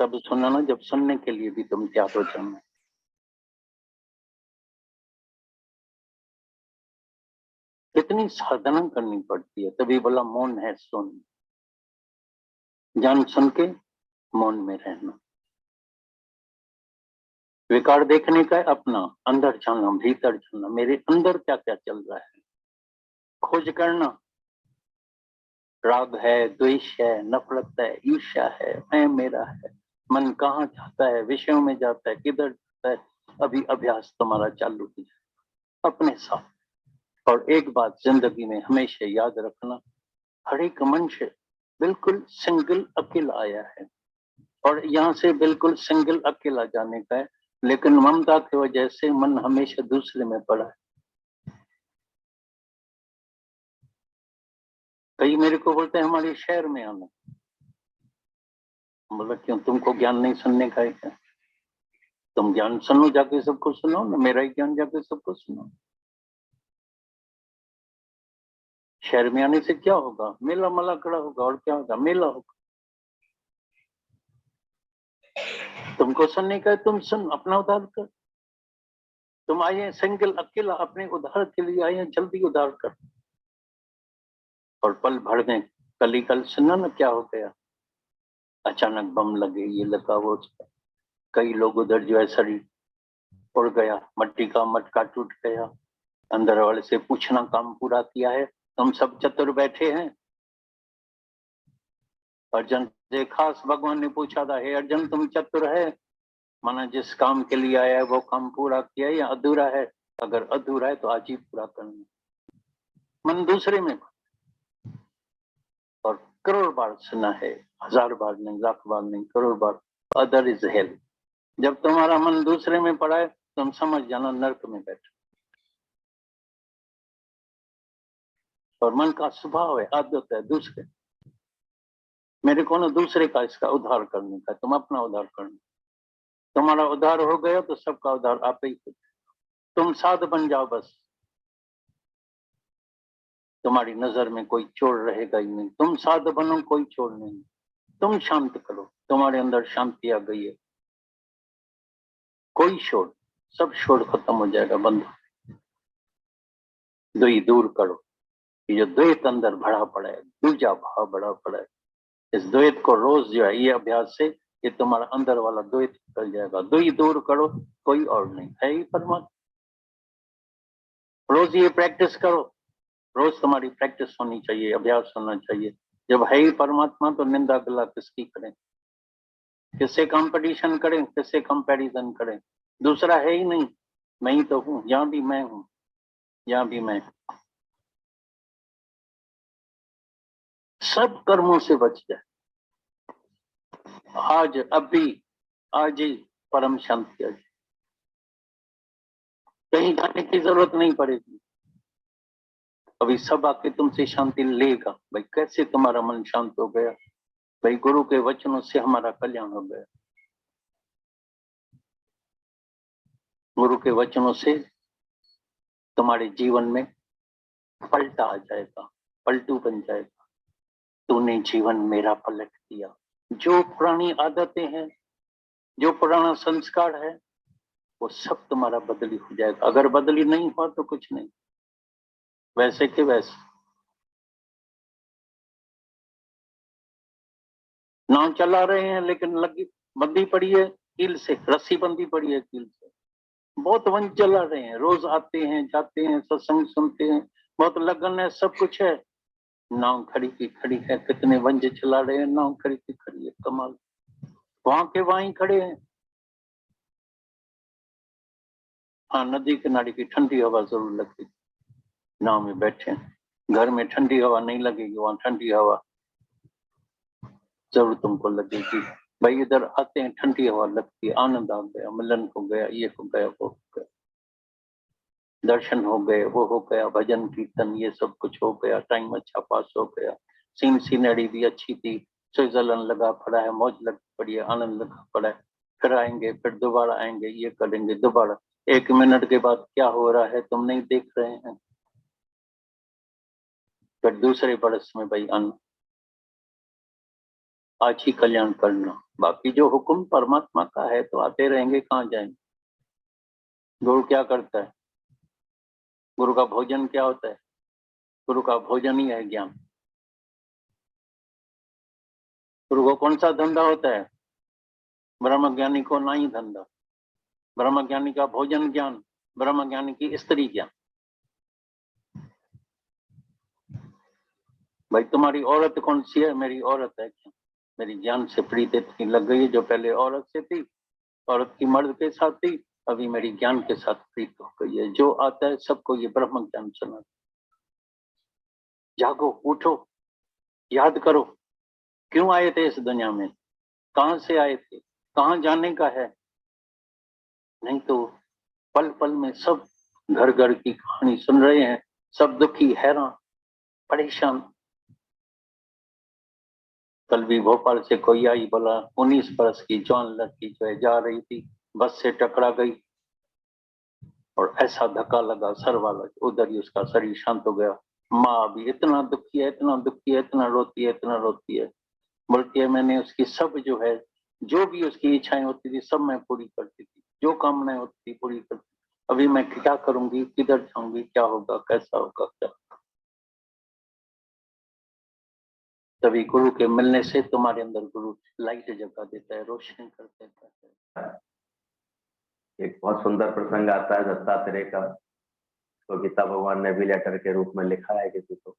तब सुनना ना जब सुनने के लिए भी तुम तैयार हो जाना। कितनी साधना करनी पड़ती है, तभी बोला मौन है सुन। जान सुन के मौन में रहना। विकार देखने का है अपना, अंदर जाना, भीतर जाना, मेरे अंदर क्या क्या चल रहा है खोज करना। राग है, द्वेष है, नफरत है, ईर्ष्या है, मैं मेरा है, मन कहाँ जाता है, विषयों में जाता है, किधर जाता है। अभी अभ्यास तुम्हारा चालू ही है अपने साथ। और एक बात जिंदगी में हमेशा याद रखना, हर एक मनुष्य बिल्कुल सिंगल अकेला आया है और यहाँ से बिल्कुल सिंगल अकेला जाने का है, लेकिन ममता की वजह से मन हमेशा दूसरे में पड़ा है। कई मेरे को बोलते हैं हमारे शहर में आना, बोला क्यों, तुमको ज्ञान नहीं सुनने का है क्या? तुम ज्ञान सुनो, जाके सबको सुनो ना, मेरा ही ज्ञान जाके सबको सुनो। शहर में आने से क्या होगा, मेला मला खड़ा होगा, और क्या होगा, मेला होगा। तुमको सुनने का है, तुम सुन, अपना उद्धार कर। तुम आए सिंगल अकेला, अपने उद्धार के लिए आए, जल्दी उद्धार कर। और पल भर में कल ही कल सुना ना क्या हो गया, अचानक बम लगे, ये लगा वो, कई लोग उधर जो है शरीर उड़ गया, मट्टी का मटका टूट गया। अंदर वाले से पूछना काम पूरा किया है, तुम सब चतुर बैठे हैं। अर्जुन से खास भगवान ने पूछा था, हे अर्जुन तुम चतुर है, माना जिस काम के लिए आया है वो काम पूरा किया है या अधूरा है? अगर अधूरा है तो आज ही पूरा करना। मन दूसरे में, और करोड़ बार सुना है, 1000 बार नहीं, लाख बार नहीं, करोड़ बार, अदर इज हेल। जब तुम्हारा मन दूसरे में पड़ा है तुम समझ जाना नर्क में बैठे। और मन का स्वभाव है, आदत है दूसरे, मेरे को ना दूसरे का इसका उद्धार करने का, तुम अपना उद्धार करना। तुम्हारा उद्धार हो गया तो सबका उद्धार आप ही। तुम साध बन जाओ बस, तुम्हारी नजर में कोई चोर रहेगा ही नहीं। तुम साध बनो, कोई चोर नहीं। तुम शांत करो, तुम्हारे अंदर शांति आ गई है, कोई शोर, सब शोर खत्म हो जाएगा, बंद। दुई दूर करो, ये जो द्वैत अंदर भरा पड़ा है, दूजा भाव बड़ा पड़ा है, इस द्वैत को रोज जो है ये अभ्यास से ये तुम्हारा अंदर वाला द्वैत निकल जाएगा। दुई दूर करो, कोई और नहीं है ही परमात्मा। रोज ये प्रैक्टिस करो, रोज तुम्हारी प्रैक्टिस होनी चाहिए, अभ्यास होना चाहिए। जब है ही परमात्मा तो निंदा गला किसकी करें, किससे कंपटीशन करें, किससे कंपैरिजन करें? दूसरा है ही नहीं, मैं ही तो हूँ, यहाँ भी मैं हूँ, यहाँ भी मैं। सब कर्मों से बच जाए, आज अभी, आज ही परम शांति आ जाए, कहीं जाने की जरूरत नहीं पड़ेगी। अभी सब आके तुमसे शांति लेगा। भाई कैसे तुम्हारा मन शांत हो गया? भाई गुरु के वचनों से हमारा कल्याण हो गया, गुरु के वचनों से तुम्हारे जीवन में पलटा आ जाएगा, पलटू बन जाएगा। तूने जीवन मेरा पलट दिया। जो पुरानी आदतें हैं, जो पुराना संस्कार है, वो सब तुम्हारा बदली हो जाएगा। अगर बदली नहीं हुआ तो कुछ नहीं, वैसे के वैसे। नाव चला रहे हैं लेकिन लगी बंधी पड़ी है कील से, रस्सी बंधी पड़ी है कील से। बहुत वन चला रहे हैं, रोज आते हैं जाते हैं, सत्संग सुनते हैं, बहुत लगन है, सब कुछ है, नाव खड़ी की खड़ी है। कितने वंज चला रहे हैं, नाव खड़ी की खड़ी है, कमाल। वहां के वहीं खड़े हैं। हाँ, नदी किनारे की ठंडी हवा जरूर लगती, नाव में बैठे हैं। घर में ठंडी हवा नहीं लगेगी, वहां ठंडी हवा जरूर तुमको लगेगी। भाई इधर आते हैं, ठंडी हवा लगती है, आनंद आ गया, मिलन हो गया, ये हो गया, वो हो गया, दर्शन हो गए, वो हो गया, भजन कीर्तन ये सब कुछ हो गया, टाइम अच्छा पास हो गया। सीनरी भी अच्छी थी, स्विट्जरलैंड लगा पड़ा है, मौज लग पड़ी है, आनंद लगा पड़ा है। फिर आएंगे, फिर दोबारा आएंगे, ये करेंगे दोबारा। 1 मिनट के बाद क्या हो रहा है तुम नहीं देख रहे हैं? फिर दूसरे बरस में भाई आना, आज ही कल्याण करना, बाकी जो हुक्म परमात्मा का है तो आते रहेंगे, कहाँ जाएंगे। गुरु क्या करता है? गुरु का भोजन क्या होता है? गुरु का भोजन ही है ज्ञान। गुरु को कौन सा धंधा होता है? ब्रह्म ज्ञानी को नहीं धंधा। ब्रह्म ज्ञानी का भोजन ज्ञान, ब्रह्म ज्ञानी की स्त्री ज्ञान। भाई तुम्हारी औरत कौन सी है? मेरी औरत है क्या? मेरी ज्ञान से प्रीत इतनी लग गई है, जो पहले औरत से थी, औरत की मर्द के साथ थी, अभी मेरी ज्ञान के साथ प्रीत हो गई है। जो आता है सबको ये ब्रह्म ज्ञान सुना। जागो, उठो, याद करो, क्यों आए थे इस दुनिया में, कहां से आए थे, कहां जाने का है। नहीं तो पल पल में सब घर घर की कहानी सुन रहे हैं, सब दुखी, हैरान, परेशान। कल भी भोपाल से कोई आई, बोला 19 बरस की जवान लड़की जो है जा रही थी, बस से टकरा गई और ऐसा धक्का लगा सर वाला, उधर ही उसका शरीर शांत हो गया। माँ अभी इतना दुखी है, इतना दुखी है, इतना रोती है, इतना रोती है। बोलती है मैंने उसकी सब जो है, जो भी उसकी इच्छाएं होती थी सब मैं पूरी करती थी, जो कामनाएं होती थी पूरी करती। अभी मैं क्या करूंगी, किधर जाऊंगी, क्या होगा, कैसा होगा, क्या। तभी गुरु के मिलने से तुम्हारे अंदर गुरु लाइट जगा देता है, रोशनी कर देता है। एक बहुत सुंदर प्रसंग आता है दत्तात्रेय का, तो गीता भगवान ने भी लेटर के रूप में लिखा है किसी को।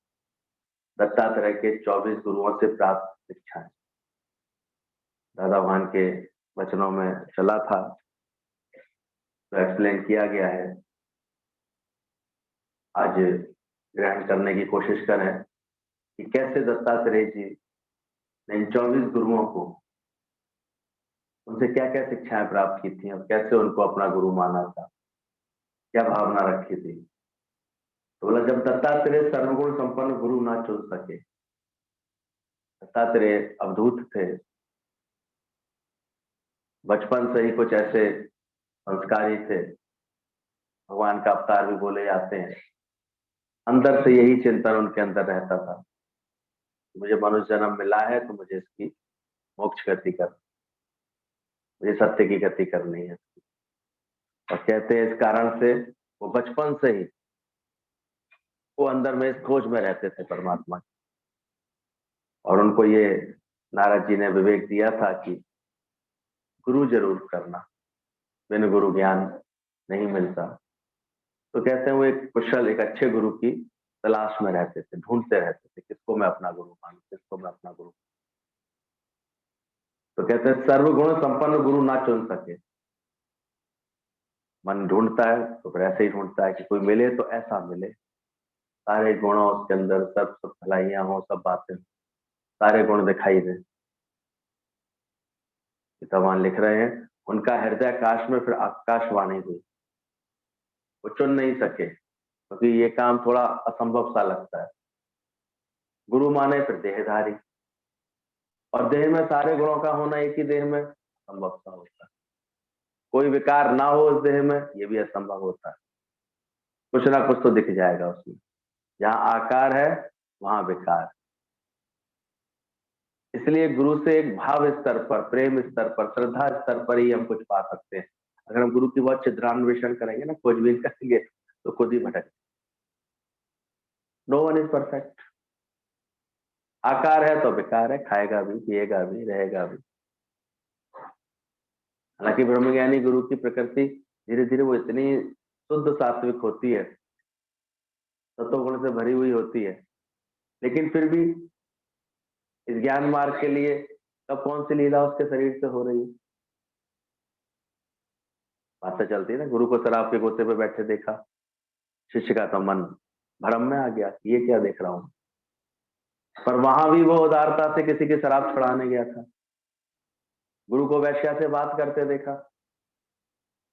दत्तात्रेय के 24 गुरुओं से प्राप्त शिक्षाएं दादा भगवान के वचनों में चला था, तो एक्सप्लेन किया गया है। आज ग्रहण करने की कोशिश करें कि कैसे दत्तात्रेय जी ने इन 24 गुरुओं को, उनसे क्या क्या शिक्षाएं प्राप्त की थी और कैसे उनको अपना गुरु माना था, क्या भावना रखी थी। तो बोला जब दत्तात्रेय सर्वगुण संपन्न गुरु ना चुन सके, दत्तात्रेय अवधूत थे, बचपन से ही कुछ ऐसे संस्कारी थे, भगवान का अवतार भी बोले जाते हैं। अंदर से यही चिंतन उनके अंदर रहता था, मुझे मनुष्य जन्म मिला है तो मुझे इसकी मोक्ष गति कर, मुझे सत्य की गति करनी है। और कहते हैं इस कारण से वो बचपन से ही वो अंदर में इस खोज में रहते थे परमात्मा की। और उनको ये नारद जी ने विवेक दिया था कि गुरु जरूर करना, बिन गुरु ज्ञान नहीं मिलता। तो कहते हैं वो एक कुशल, एक अच्छे गुरु की तलाश में रहते थे, ढूंढते रहते थे किसको मैं अपना गुरु मानूं, किसको मैं अपना गुरु। तो कहते हैं सर्वगुण संपन्न गुरु ना चुन सके। मन ढूंढता है तो फिर ऐसे ही ढूंढता है कि कोई मिले तो ऐसा मिले, सारे गुणों उसके अंदर, सब सब भलाइयां हो, सब बातें, सारे गुण दिखाई दे। भगवान लिख रहे हैं उनका हृदय आकाश में फिर आकाशवाणी हुई। वो चुन नहीं सके क्योंकि ये काम थोड़ा असंभव सा लगता है। गुरु माने फिर देहधारी, और देह में सारे गुणों का होना एक ही देह में असंभव सा होता है। कोई विकार ना हो उस देह में, ये भी असंभव होता है। कुछ ना कुछ तो दिख जाएगा उसमें। जहां आकार है वहां विकार। इसलिए गुरु से एक भाव स्तर पर, प्रेम स्तर पर, श्रद्धा स्तर पर ही हम कुछ पा सकते हैं। अगर हम गुरु की बहुत छिद्रान्वेषण करेंगे ना, खोजबीन करेंगे, तो खुद ही भटक। No one is perfect. आकार है तो विकार है, खाएगा भी, पिएगा भी, रहेगा भी। हालांकि ब्रह्मज्ञानी गुरु की प्रकृति धीरे धीरे वो इतनी शुद्ध सात्विक होती है, तत्वगुण से भरी हुई होती है, लेकिन फिर भी इस ज्ञान मार्ग के लिए कब कौन सी लीला उसके शरीर से हो रही है, बातें चलती है ना। गुरु को शराब के गोते पे बैठे देखा, शिष्य का तो मन भ्रम में आ गया, ये क्या देख रहा हूं। पर वहां भी वो उदारता से किसी की शराब छुड़ाने गया था। गुरु को वैश्या से बात करते देखा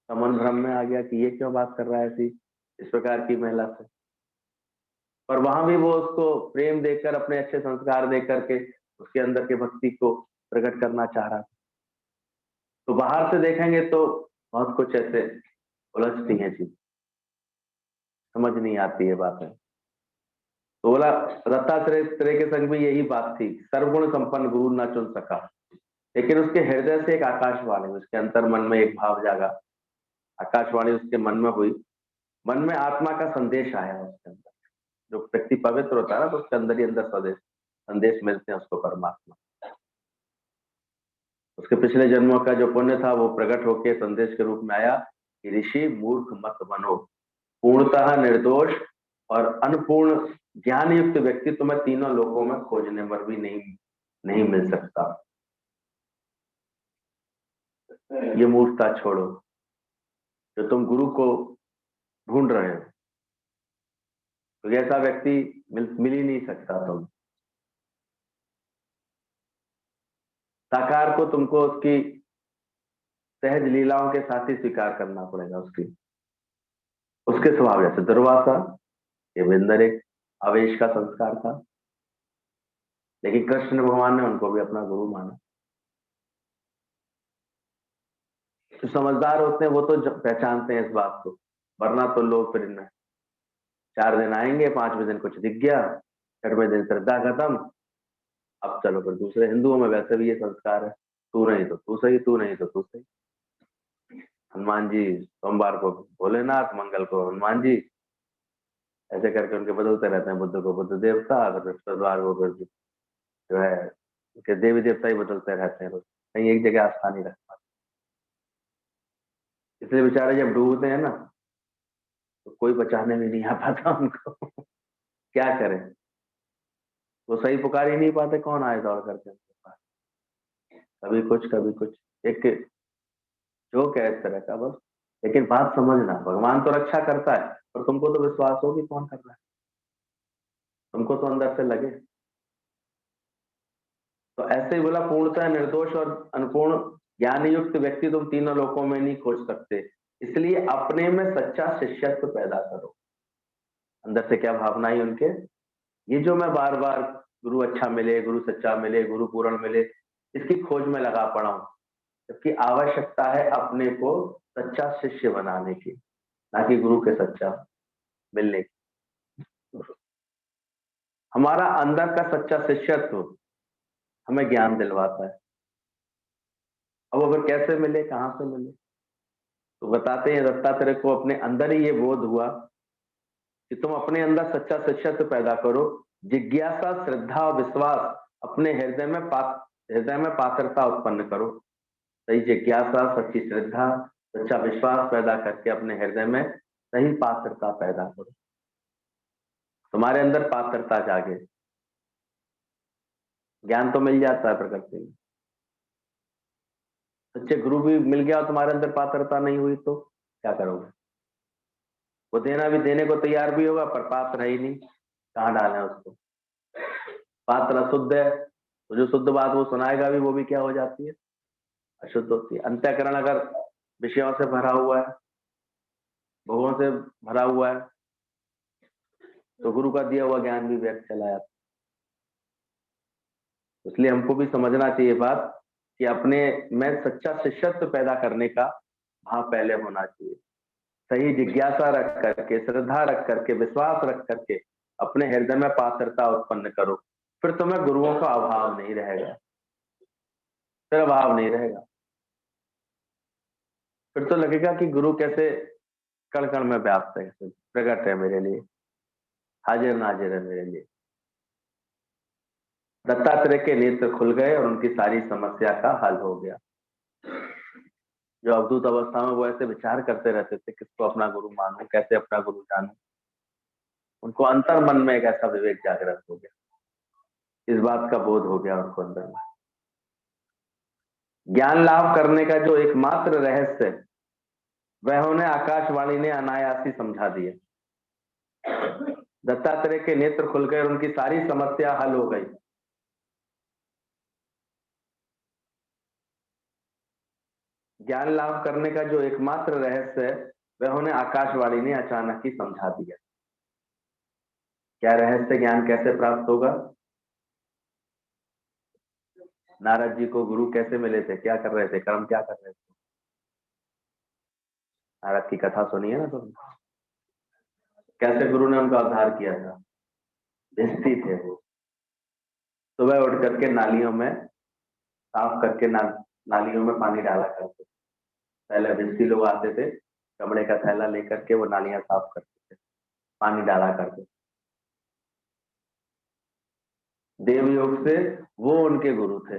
तो मन भ्रम में आ गया कि ये क्यों बात कर रहा है ऐसी, इस प्रकार की महिला से। पर वहां भी वो उसको प्रेम देकर, अपने अच्छे संस्कार दे करके उसके अंदर के भक्ति को प्रकट करना चाह रहा था। तो बाहर से देखेंगे तो बहुत कुछ ऐसे उलझती है चीज, समझ नहीं आती है बातें। तो बोला दत्तात्रेय के संग में यही बात थी, सर्वगुण संपन्न गुरु ना चुन सका। लेकिन उसके हृदय से एक आकाशवाणी, उसके अंतर मन में एक भाव जागा, आकाशवाणी उसके मन में हुई, मन में आत्मा का संदेश आया उसके अंदर। जो व्यक्ति पवित्र होता है ना, तो उसके अंदर ही अंदर संदेश मिलते हैं उसको परमात्मा। उसके पिछले जन्मों का जो पुण्य था वो प्रकट होकर संदेश के रूप में आया कि ऋषि मूर्ख मत बनो, पूर्णतः निर्दोष और अनपूर्ण ज्ञान युक्त व्यक्ति तुम्हें तीनों लोकों में खोजने पर भी नहीं मिल सकता। ये मूर्खता छोड़ो, जो तुम गुरु को ढूंढ रहे हो, तो ऐसा व्यक्ति मिल ही नहीं सकता। तुम साकार को तुमको उसकी सहज लीलाओं के साथ ही स्वीकार करना पड़ेगा, उसके स्वभाव जैसे। दुर्वासा के अंदर एक आवेश का संस्कार था, लेकिन कृष्ण भगवान ने उनको भी अपना गुरु माना। जो समझदार होते हैं वो तो पहचानते हैं इस बात को, वरना तो लोग फिर 4 दिन आएंगे, 5वें दिन कुछ दिख गया, 6वें दिन श्रद्धा खत्म, अब चलो फिर दूसरे। हिंदुओं में वैसे भी ये संस्कार है, तू नहीं तो तू सही, तू नहीं तो तू सही। हनुमान जी सोमवार को भोलेनाथ, मंगल को हनुमान जी, ऐसे करके उनके बदलते रहते हैं। बुद्ध को बुद्ध देवता, बृहस्पतिवार को फिर जो है उनके देवी देवता ही बदलते रहते हैं, कहीं एक जगह आस्था नहीं रख पाते। इसलिए बेचारे जब डूबते हैं ना, तो कोई बचाने में नहीं आ पाता उनको। क्या करें, वो सही पुकार ही नहीं पाते, कौन आए दौड़ करके उनके पास। कभी कुछ कभी कुछ, एक जोक है इस तरह का बस। लेकिन बात समझना, भगवान तो रक्षा करता है, पर तुमको तो विश्वास हो कि कौन कर रहा है, तुमको तो अंदर से लगे। तो ऐसे ही बोला, पूर्णतः निर्दोष और अनपूर्ण ज्ञान युक्त व्यक्ति तुम तीनों लोकों में नहीं खोज सकते, इसलिए अपने में सच्चा शिष्यत्व पैदा करो। अंदर से क्या भावना है उनके, ये जो मैं बार बार गुरु अच्छा मिले, गुरु सच्चा मिले, गुरु पूर्ण मिले, इसकी खोज में लगा पड़ा हूं, जबकि आवश्यकता है अपने को सच्चा शिष्य बनाने की, ना कि गुरु के सच्चा मिलने की। हमारा अंदर का सच्चा शिष्यत्व हमें ज्ञान दिलवाता है। अब अगर कैसे मिले, कहां से मिले, तो बताते हैं दत्तात्रेय को अपने अंदर ही ये बोध हुआ कि तुम अपने अंदर सच्चा शिष्यत्व पैदा करो, जिज्ञासा, श्रद्धा और विश्वास अपने हृदय में पात्रता उत्पन्न करो। सही जिज्ञासा, सच्ची श्रद्धा, सच्चा विश्वास पैदा करके अपने हृदय में सही पात्रता पैदा करो। तुम्हारे अंदर पात्रता जागे, ज्ञान तो मिल जाता है प्रकृति में। सच्चे गुरु भी मिल गया और तुम्हारे अंदर पात्रता नहीं हुई तो क्या करोगे? वो देना भी, देने को तैयार भी होगा, पर पात्र है ही नहीं, कहाँ डालें उसको। पात्र अशुद्ध है, तो जो शुद्ध बात वो सुनाएगा भी, वो भी क्या हो जाती है, अशुद्ध होती है। अंतःकरण अगर विषयों से भरा हुआ है, भोगों से भरा हुआ है, तो गुरु का दिया हुआ ज्ञान भी व्यर्थ चला जाता। इसलिए हमको भी समझना चाहिए बात कि अपने में सच्चा शिष्यत्व पैदा करने का भाव पहले होना चाहिए। सही जिज्ञासा रख करके, श्रद्धा रख करके, विश्वास रख करके अपने हृदय में पात्रता उत्पन्न करो, फिर तुम्हें गुरुओं का अभाव नहीं रहेगा, फिर अभाव नहीं रहेगा। फिर तो लगेगा कि गुरु कैसे कण कण में व्याप्त है, प्रकट है मेरे लिए, हाजिर नाजिर है मेरे लिए। दत्तात्रेय के नेत्र खुल गए और उनकी सारी समस्या का हल हो गया। जो अवधूत अवस्था में वो ऐसे विचार करते रहते थे, किसको अपना गुरु मानूं, कैसे अपना गुरु जानूं, उनको अंतर मन में एक ऐसा विवेक जागृत हो गया, इस बात का बोध हो गया उनको अंदर में। ज्ञान लाभ करने का जो एकमात्र रहस्य है, वह उन्हें आकाशवाणी ने अनायास ही समझा दिया। दत्तात्रेय के नेत्र खुल गए और उनकी सारी समस्या हल हो गई। ज्ञान लाभ करने का जो एकमात्र रहस्य है, वह उन्हें आकाशवाणी ने अचानक ही समझा दिया। क्या रहस्य, ज्ञान कैसे प्राप्त होगा? नारद जी को गुरु कैसे मिले थे, क्या कर रहे थे, कर्म क्या कर रहे थे? नारद की कथा सुनिए ना तुम, कैसे गुरु ने उनका उद्धार किया था। भिस्ती थे वो, सुबह उठ करके नालियों में साफ करके नालियों में पानी डाला करते। पहले भिस्ती लोग आते थे, चमड़े का थैला लेकर के वो नालियां साफ करते थे, पानी डाला करते। देवयोग से वो उनके गुरु थे।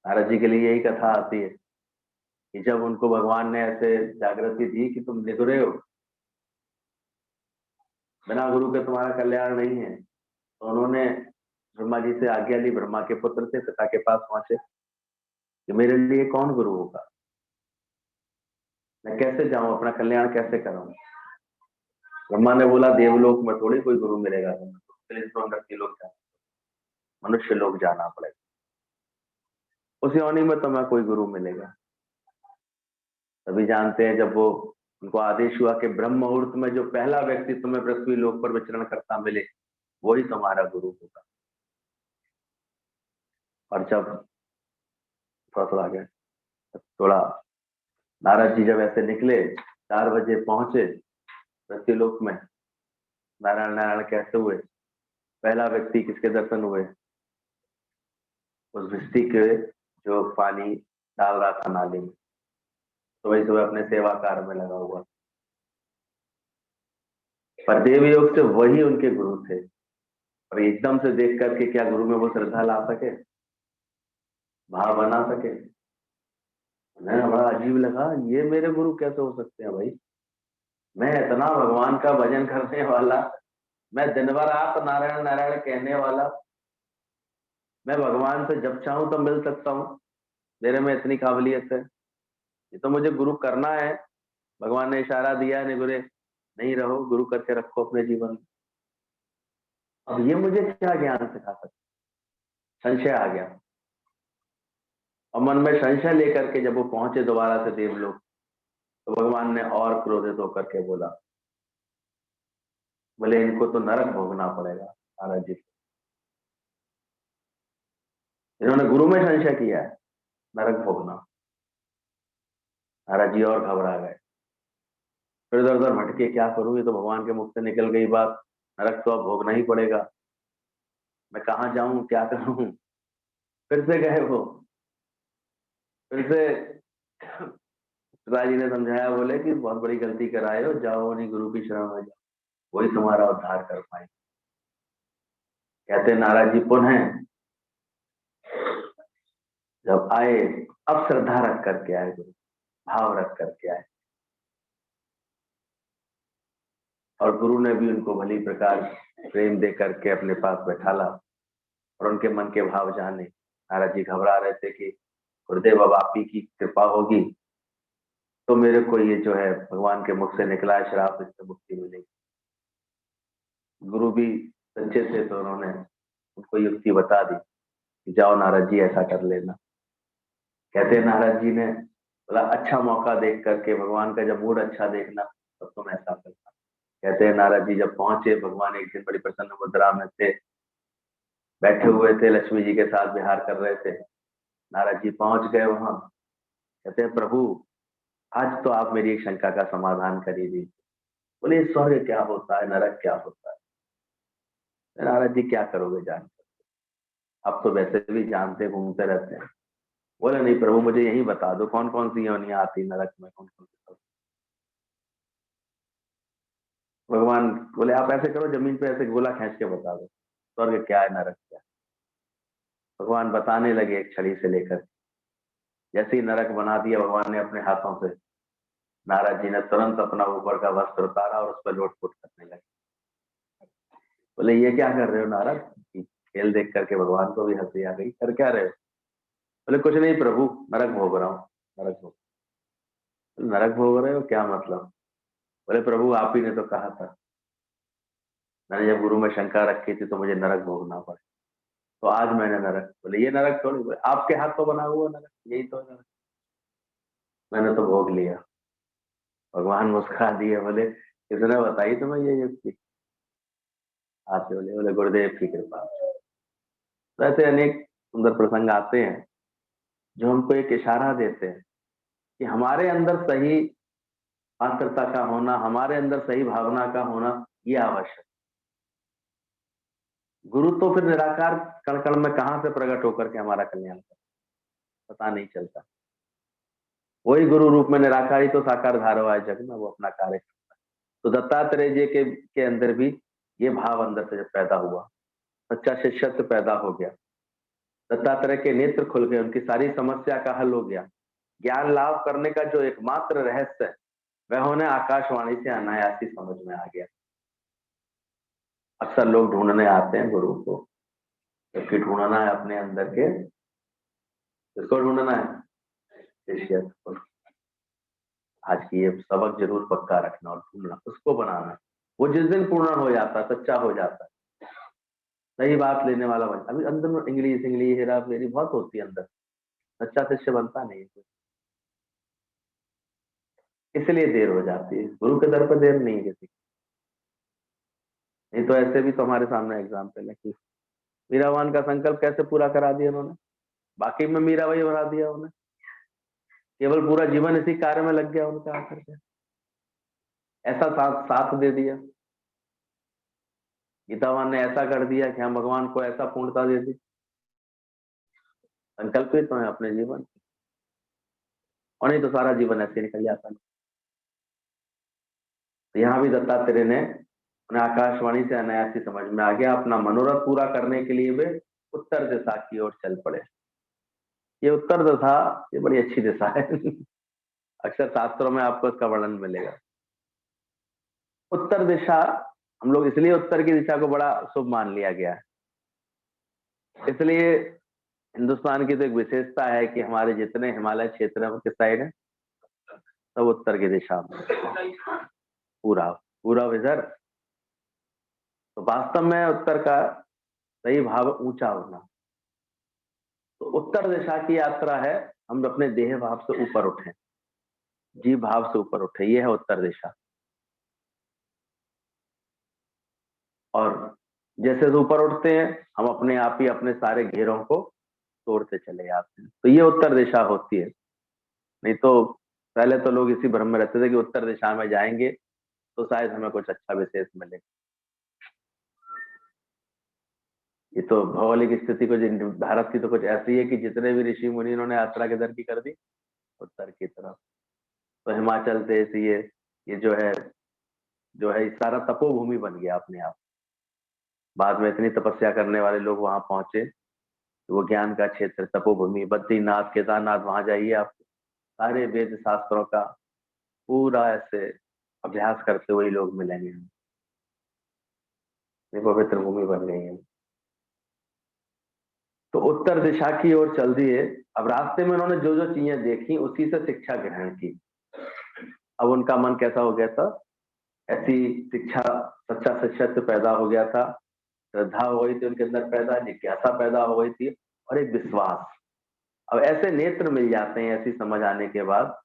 नारद जी के लिए यही कथा आती है कि जब उनको भगवान ने ऐसे जागृति दी कि तुम निगुरे हो, बिना गुरु के तुम्हारा कल्याण नहीं है, तो उन्होंने ब्रह्मा जी से आज्ञा ली। ब्रह्मा के पुत्र थे, पिता के पास पहुंचे कि मेरे लिए कौन गुरु होगा, मैं कैसे जाऊं, अपना कल्याण कैसे करूं। ब्रह्मा ने बोला देवलोक में थोड़ी कोई गुरु मिलेगा तुम्हें, उसके लिए तो अंदर लोग जाना, मनुष्य लोग जाना पड़ेगा, उस योनि में तुम्हें कोई गुरु मिलेगा। तभी जानते हैं जब वो उनको आदेश हुआ कि ब्रह्म मुहूर्त में जो पहला व्यक्ति तुम्हें पृथ्वी लोक पर विचरण करता मिले वही तुम्हारा गुरु होगा। और जब थोड़ा गया थोड़ा नारद जी जब ऐसे निकले, 4 बजे पहुंचे पृथ्वी लोक में, नारायण नारायण कहते हुए पहला व्यक्ति किसके दर्शन हुए, उस भिस्ती के जो पानी डाल रहा था नाली में, तो वही सुबह अपने सेवा कार्य में लगा हुआ। पर देव योग से वही उनके गुरु थे। और एकदम से देख करके क्या गुरु में वो श्रद्धा ला सके, भाव बना सके। उन्हें बड़ा अजीब लगा, ये मेरे गुरु कैसे हो सकते हैं भाई, मैं इतना भगवान का भजन करने वाला, मैं दिन भर आप नारायण नारायण कहने वाला, मैं भगवान से जब चाहूं तो मिल सकता हूँ, मेरे में इतनी काबिलियत है, ये तो मुझे गुरु करना है। भगवान ने इशारा दिया है निगुरे नहीं रहो, गुरु करके रखो अपने जीवन में। अब ये मुझे क्या ज्ञान सिखा सकते, संशय आ गया। और मन में संशय लेकर के जब वो पहुंचे दोबारा से देवलोक, तो भगवान ने और क्रोधित होकर के बोला, बोले इनको तो नरक भोगना पड़ेगा। नारद जी इन्होंने गुरु में संशय किया है, नरक भोगना। नारद जी और घबरा गए, फिर इधर उधर भटके, क्या करूं, ये तो भगवान के मुख से निकल गई बात, नरक तो अब भोगना ही पड़ेगा, मैं कहाँ जाऊं, क्या करूं। फिर से गए वो, फिर से पिताजी ने समझाया, बोले कि बहुत बड़ी गलती कराए हो, जाओ उन्हीं गुरु की शरण में जाओ, वही तुम्हारा उद्धार कर पाए। कहते नारद जी पुनः जब आए, अब श्रद्धा रख करके आए, गुरु भाव रख करके आए, और गुरु ने भी उनको भली प्रकार प्रेम दे करके अपने पास बैठाला और उनके मन के भाव जाने। नारद जी घबरा रहे थे कि गुरुदेव अब आप ही की कृपा होगी तो मेरे को ये जो है भगवान के मुख से निकला है श्राप, इससे मुक्ति मिलेगी। गुरु भी सच्चे थे तो उन्होंने उनको युक्ति बता दी कि जाओ नारद जी ऐसा कर लेना। कहते नारद जी ने बोला अच्छा मौका देख करके, भगवान का जब मूड अच्छा देखना तब तुम ऐसा करना। कहते हैं नारद जी जब पहुंचे, भगवान एक दिन बड़ी प्रसन्न मुद्रा में थे, बैठे हुए थे, लक्ष्मी जी के साथ विहार कर रहे थे। नारद जी पहुंच गए वहां। कहते हैं प्रभु आज तो आप मेरी एक शंका का समाधान कर ही दीजिए। बोले स्वर्ग क्या होता है, नरक क्या होता है। नारद जी क्या करोगे जान, आप तो वैसे भी जानते घूमते रहते हैं। बोले नहीं प्रभु मुझे यही बता दो कौन कौन सी योनियां आती नरक में, कौन कौन सी। भगवान बोले आप ऐसे करो, जमीन पे ऐसे गोला खींच के बता दो स्वर्ग क्या है, नरक क्या है। भगवान बताने लगे एक छड़ी से लेकर, जैसे ही नरक बना दिया भगवान ने अपने हाथों से, नारद जी ने तुरंत अपना ऊपर का वस्त्र उतारा और उस पर लोटपोट करने लगे। बोले ये क्या कर रहे हो नारद, खेल देख करके भगवान को भी हंसी आ गई, कर क्या रहे हो। बोले कुछ नहीं प्रभु, नरक भोग रहा हूँ, नरक भोग। नरक भोग रहे हो क्या मतलब। बोले प्रभु आप ही ने तो कहा था, मैंने जब गुरु में शंका रखी थी तो मुझे नरक भोगना पड़े, तो आज मैंने नरक। बोले ये नरक थोड़ी, बोले आपके हाथ तो बना हुआ नरक, यही तो नरक, मैंने तो भोग लिया। भगवान मुस्कुरा दिए, बोले किसने बताई तुम्हें ये युक्ति। आते बोले, बोले गुरुदेव की कृपा। तो ऐसे अनेक सुंदर प्रसंग आते हैं जो हमको एक इशारा देते हैं कि हमारे अंदर सही पात्रता का होना, हमारे अंदर सही भावना का होना ये आवश्यक। गुरु तो फिर निराकार कण कण में कहां से प्रकट होकर के हमारा कल्याण करता, पता नहीं चलता। वही गुरु रूप में निराकारी तो साकार धारा है जग में, वो अपना कार्य करता है। तो दत्तात्रेय जी के अंदर भी ये भाव अंदर से जब पैदा हुआ, सच्चा शिष्यत्व पैदा हो गया, दत्तात्रेय के नेत्र खुल गए, उनकी सारी समस्या का हल हो गया। ज्ञान लाभ करने का जो एकमात्र रहस्य है वह उन्हें आकाशवाणी से अनायास ही समझ में आ गया। अक्सर लोग ढूंढने आते हैं गुरु को, जबकि ढूंढना है अपने अंदर के, किसको ढूंढना है? शिष्यत्व। आज की ये सबक जरूर पक्का रखना और ढूंढना, उसको बनाना है। वो जिस दिन पूर्ण हो जाता है, सच्चा हो जाता है, सही बात लेने वाला बन, अभी अंदर में इंग्लिश इंग्लिश हेरा फेरी बहुत होती है अंदर, सच्चा शिष्य बनता नहीं है, इसलिए देर हो जाती है। गुरु के दर पर देर नहीं है किसी, नहीं तो ऐसे भी तो हमारे सामने एग्जाम्पल है कि मीरावान का संकल्प कैसे पूरा करा दिया उन्होंने, बाकी में मीराबाई बना दिया उन्हें, केवल पूरा जीवन इसी कार्य में लग गया उनका आकर के, ऐसा साथ साथ दे दिया। गीतावान ने ऐसा कर दिया कि हम भगवान को ऐसा पूर्णता दे दी। संकल्पित तो है अपने जीवन, और नहीं तो सारा जीवन ऐसे निकल जाता है। तो यहाँ भी दत्तात्रेय ने उन्हें आकाशवाणी से अनायास ही समझ में आ गया। अपना मनोरथ पूरा करने के लिए वे उत्तर दिशा की ओर चल पड़े। ये उत्तर दिशा, ये बड़ी अच्छी दिशा है अक्सर शास्त्रों में आपको इसका वर्णन मिलेगा। उत्तर दिशा, हम लोग इसलिए उत्तर की दिशा को बड़ा शुभ मान लिया गया है, इसलिए हिंदुस्तान की तो एक विशेषता है कि हमारे जितने हिमालय क्षेत्र है किस साइड है, सब उत्तर की दिशा में, पूरा पूरा इधर। तो वास्तव में उत्तर का सही भाव ऊंचा होना। तो उत्तर दिशा की यात्रा है, हम अपने देह भाव से ऊपर उठे, जीव भाव से ऊपर उठे, ये है उत्तर दिशा। और जैसे ऊपर उठते हैं हम अपने आप ही अपने सारे घेरों को तोड़ते चले जाते हैं। तो ये उत्तर दिशा होती है। नहीं तो पहले तो लोग इसी भ्रम में रहते थे कि उत्तर दिशा में जाएंगे तो शायद हमें कुछ अच्छा विशेष मिलेगा। ये तो भौगोलिक स्थिति को, भारत की तो कुछ ऐसी है कि जितने भी ऋषि मुनि इन्होंने यात्रा किधर की कर दी, उत्तर की तरफ। तो हिमाचल देश ये जो है सारा तपोभूमि बन गया अपने आप। बाद में इतनी तपस्या करने वाले लोग वहां पहुंचे, वो ज्ञान का क्षेत्र, तपोभूमि, बद्रीनाथ, केदारनाथ, वहां जाइए आप सारे वेद शास्त्रों का पूरा ऐसे अभ्यास करते हुए लोग मिलेंगे, पवित्र भूमि बन गई है। तो उत्तर दिशा की ओर चल दिए। अब रास्ते में उन्होंने जो जो चीजें देखी उसी से शिक्षा ग्रहण की। अब उनका मन कैसा हो गया था, ऐसी शिक्षा, सच्चा शिष्यत्व पैदा हो गया था, श्रद्धा हो गई थी उनके अंदर पैदा, जिज्ञासा पैदा हो गई थी और एक विश्वास। अब ऐसे नेत्र मिल जाते हैं ऐसी समझ आने के बाद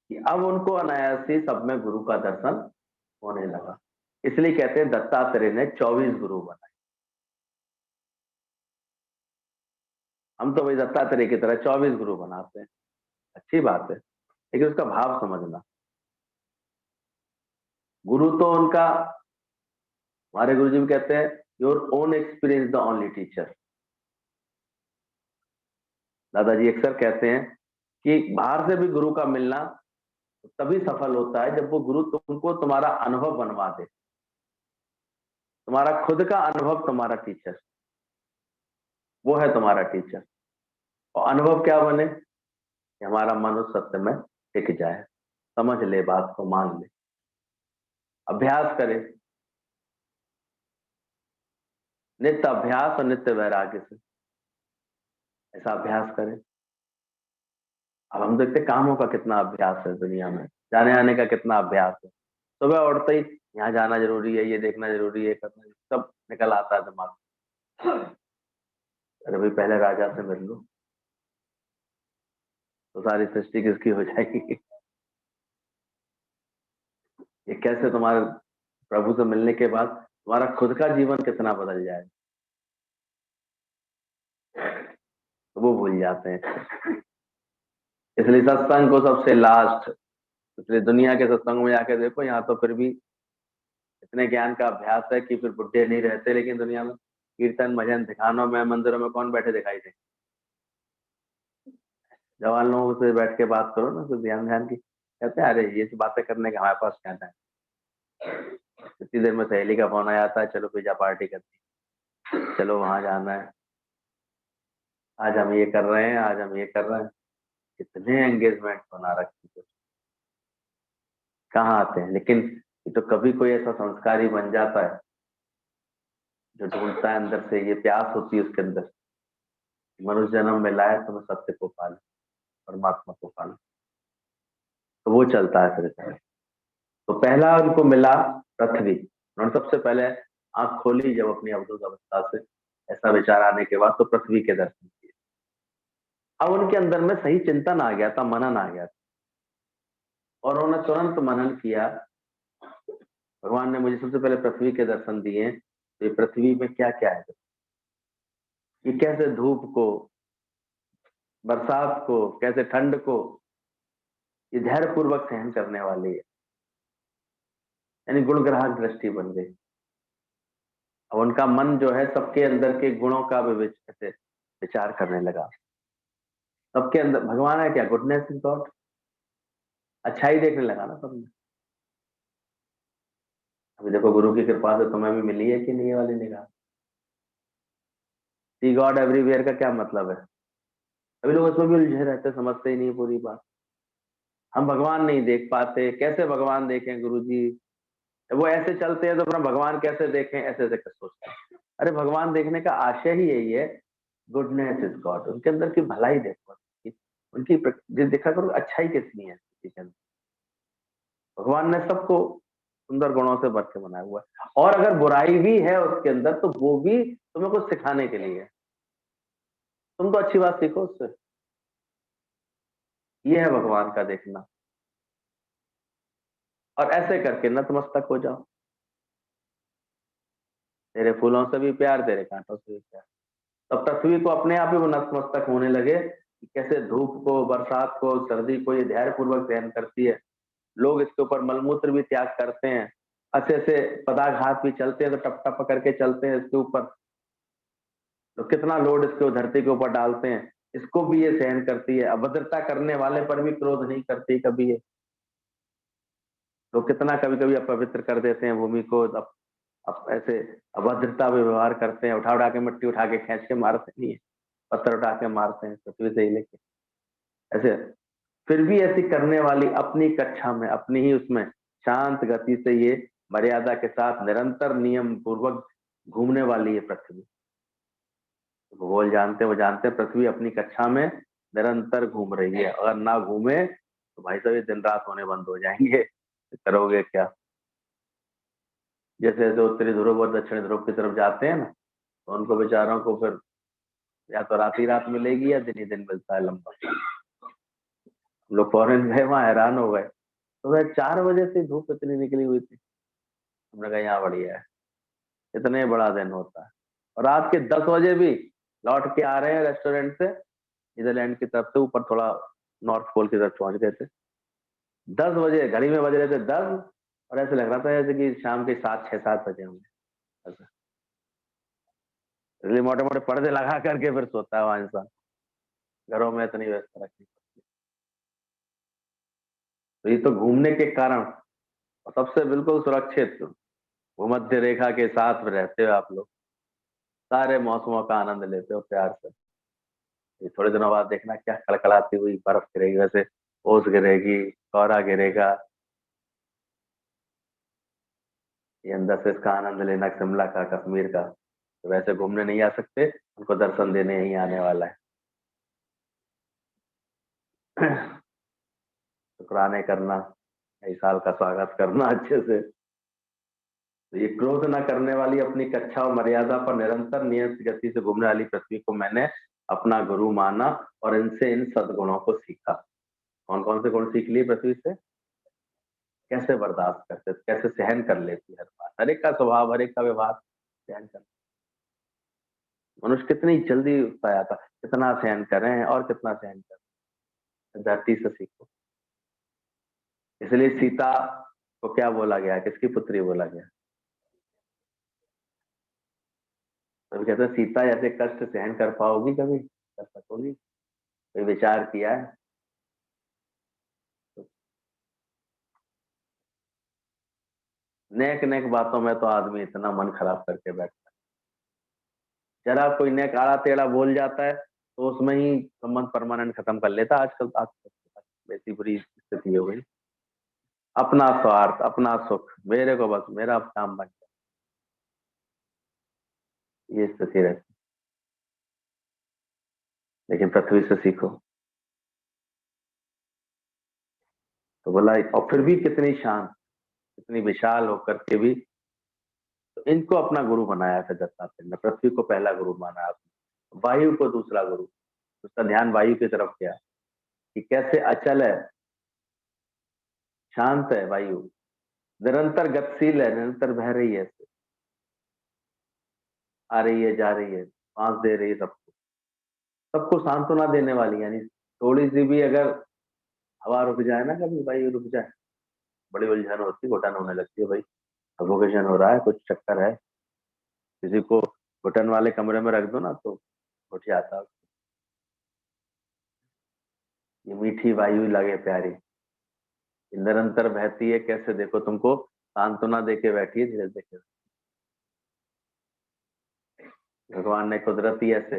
कि अब उनको अनायास ही सब में गुरु का दर्शन होने लगा। इसलिए कहते हैं दत्तात्रेय ने 24 गुरु बनाए। हम तो वही दत्तात्रेय की तरह 24 गुरु बनाते हैं, अच्छी बात है, लेकिन उसका भाव समझना। गुरु तो उनका, हमारे गुरु जी भी कहते हैं your own experience the only teacher. दादाजी अक्सर कहते हैं कि बाहर से भी गुरु का मिलना तभी सफल होता है जब वो गुरु तुमको तुम्हारा अनुभव बनवा दे, तुम्हारा खुद का अनुभव तुम्हारा टीचर, वो है तुम्हारा टीचर। और अनुभव क्या बने कि हमारा मन उस सत्य में टिक जाए, समझ ले, बात को मान ले, अभ्यास करे, नित्य अभ्यास और नित्य वैराग्य से ऐसा अभ्यास करें। अब हम देखते कामों का कितना अभ्यास है दुनिया में, जाने आने का कितना अभ्यास है। सुबह उठते ही यहाँ जाना जरूरी है, ये देखना जरूरी है, करना, सब निकल आता है दिमाग। अरे भाई पहले राजा से मिल लो तो सारी सृष्टि किसकी हो जाएगी। ये कैसे तुम्हारे प्रभु से मिलने के बाद तुम्हारा खुद का जीवन कितना बदल जाए, तो वो भूल जाते हैं। इसलिए सत्संग को सबसे लास्ट, इसलिए दुनिया के सत्संग में जाके देखो, यहाँ तो फिर भी इतने ज्ञान का अभ्यास है कि फिर बुढ़े नहीं रहते, लेकिन दुनिया में कीर्तन भजन ध्यानों में मंदिरों में कौन बैठे दिखाई दे? जवान लोगों से बैठ के बात करो ना, तो ध्यान ध्यान की कहते हैं अरे ये सब बातें करने का हमारे पास क्या टाइम, इतनी देर में सहेली का फोन आ जाता है, चलो पिज्जा पार्टी करनी, चलो वहां जाना है, आज हम ये कर रहे हैं, आज हम ये कर रहे हैं। कितने एंगेजमेंट बना रखी है, कहाँ आते हैं। लेकिन ये तो कभी कोई ऐसा संस्कारी बन जाता है जो ढूंढता है अंदर से, ये प्यास होती है उसके अंदर, मनुष्य जन्म मिला है तो मैं सत्य को पालूं, परमात्मा को पालूं, तो वो चलता है फिर इसमें। तो पहला उनको मिला पृथ्वी, उन्होंने सबसे पहले आंख खोली जब अपनी अवधूत अवस्था से, ऐसा विचार आने के बाद तो पृथ्वी के दर्शन किए। अब उनके अंदर में सही चिंतन आ गया था, मनन आ गया था, और उन्होंने तुरंत मनन किया, भगवान ने मुझे सबसे पहले पृथ्वी के दर्शन दिए, तो ये पृथ्वी में क्या क्या है, ये कैसे धूप को, बरसात को, कैसे ठंड को ये धैर्य पूर्वक सहन करने वाली है, यानी गुणग्राहक दृष्टि बन गई। अब उनका मन जो है सबके अंदर के गुणों का विचार करने लगा। सबके अंदर भगवान है क्या, गुडनेस इज गॉड, अच्छाई देखने लगा ना सब में। अभी देखो गुरु की कृपा से तुम्हें भी मिली है कि नहीं ये वाली निगाह। सी गॉड एवरीवेयर का क्या मतलब है? अभी लोग उसमें भी उलझे रहते, समझते ही नहीं पूरी बात। हम भगवान नहीं देख पाते, कैसे भगवान देखें गुरुजी, वो ऐसे चलते हैं तो अपना भगवान कैसे देखें, ऐसे ऐसे सोचते हैं। अरे भगवान देखने का आशय ही यही है, गुडनेस इज गॉड, उनके अंदर की भलाई देखो, उनकी देखा करो अच्छाई कितनी है किसी के अंदर। भगवान ने सबको सुंदर गुणों से भर के बनाया हुआ है, और अगर बुराई भी है उसके अंदर तो वो भी तुम्हें कुछ सिखाने के लिए है, तुम तो अच्छी बात सीखो उससे। ये है भगवान का देखना, और ऐसे करके नतमस्तक हो जाओ। तेरे फूलों से भी प्यार, तेरे कांटों से भी प्यार। तब पृथ्वी को अपने आप ही वो नतमस्तक होने लगे कि कैसे धूप को, बरसात को, सर्दी को ये धैर्य पूर्वक सहन करती है। लोग इसके ऊपर मलमूत्र भी त्याग करते हैं, अच्छे से पदाघात भी चलते हैं तो टप टप करके चलते हैं इसके ऊपर, तो कितना लोड इसके धरती के ऊपर डालते हैं, इसको भी ये सहन करती है। अभद्रता करने वाले पर भी क्रोध नहीं करती कभी ये। लोग कितना कभी कभी अपवित्र कर देते हैं भूमि को, अब ऐसे अभद्रता व्यवहार करते हैं, उठा उठा के मिट्टी उठा के खींच के मारते नहीं है, पत्थर उठा के मारते हैं पृथ्वी से ही लेके ऐसे। फिर भी ऐसी करने वाली अपनी कक्षा में, अपनी ही उसमें शांत गति से ये मर्यादा के साथ निरंतर नियम पूर्वक घूमने वाली है पृथ्वी। भूगोल जानते हैं, वो जानते हैं पृथ्वी अपनी कक्षा में निरंतर घूम रही है, अगर ना घूमे तो भाई साहब ये दिन रात होने बंद हो जाएंगे, करोगे क्या? जैसे जैसे उत्तरी ध्रुव और दक्षिणी ध्रुव की तरफ जाते हैं ना, तो उनको बेचारों को फिर या तो रात ही रात मिलेगी या दिन ही दिन मिलता है लंबा। हम लोग फॉरेन गए, वहां हैरान हो गए, तो वह 4 बजे से धूप इतनी निकली हुई थी। हमने कहा यहाँ बढ़िया है, इतने बड़ा दिन होता है। और रात के 10 बजे भी लौट के आ रहे हैं रेस्टोरेंट से, नीदरलैंड की तरफ से, ऊपर थोड़ा नॉर्थ पोल की तरफ पहुंच गए थे। 10 बजे घड़ी में बज रहे थे 10, और ऐसे लग रहा था जैसे कि शाम के 7, 6, 7 बजे होंगे ऐसा। इसलिए मोटे मोटे पर्दे लगा करके फिर सोता है वहां इंसान, घरों में इतनी व्यवस्था रखनी पड़ती है। तो ये तो घूमने के कारण, और सबसे बिल्कुल सुरक्षित भूमध्य रेखा के साथ रहते हो आप लोग, सारे मौसमों का आनंद लेते हो प्यार से। ये थोड़े दिनों बाद देखना क्या कड़कड़ाती हुई बर्फ गिरेगी, वैसे ओस गिरेगी, कोहरा गिरेगा। ये अंदर से इसका आनंद लेना, शिमला का, कश्मीर का। तो वैसे घूमने नहीं आ सकते, उनको दर्शन देने ही आने वाला है। शुक्राने करना, नई साल का स्वागत करना अच्छे से। तो ये क्रोध न करने वाली अपनी कक्षा और मर्यादा पर निरंतर नियत गति से घूमने वाली पृथ्वी को मैंने अपना गुरु माना, और इनसे इन सद्गुणों को सीखा। कौन कौन से गुण सीख लिए पृथ्वी से? कैसे बर्दाश्त करते, कैसे सहन कर लेती हर बात, हर एक का स्वभाव, हर एक का व्यवहार सहन कर। मनुष्य कितनी जल्दी उठता जाता, कितना सहन करें और कितना सहन करें, धरती से सीखो। इसलिए सीता को क्या बोला गया, किसकी पुत्री बोला गया? तो कहते हैं सीता ऐसे कष्ट सहन कर पाओगी, कभी कर सकोगी? कोई विचार किया है? नेक नेक बातों में तो आदमी इतना मन खराब करके बैठता है, जरा कोई नेक आड़ा टेढ़ा बोल जाता है तो उसमें ही संबंध परमानेंट खत्म कर लेता है। आजकल ऐसी बुरी स्थिति हो गई। अपना स्वार्थ, अपना सुख, मेरे को बस मेरा काम बन जाए, ये स्थिति रहती। लेकिन पृथ्वी से सीखो। तो बोला, और फिर भी कितनी शांत, कितनी विशाल होकर के भी, तो इनको अपना गुरु बनाया था दत्तात्रेय ने। पृथ्वी को पहला गुरु माना आपने, वायु को दूसरा गुरु। उसका ध्यान वायु की तरफ गया कि कैसे अचल है, शांत है वायु, निरंतर गतिशील है, निरंतर बह रही है, आ रही है, जा रही है, सांस दे रही है सबको, सबको सांत्वना देने वाली। यानी थोड़ी सी भी अगर हवा रुक जाए ना, कभी वायु रुक जाए, बड़ी उलझन होती है, घुटन होने लगती है। भाई सफोकेशन हो रहा है, कुछ चक्कर है, किसी को घुटन वाले कमरे में रख दो ना तो उठ जाता है। ये मीठी वायु लगे प्यारी, निरंतर बहती है, कैसे देखो तुमको सांत्वना देके बैठी है, धीरे देखे। भगवान ने कुदरती ऐसे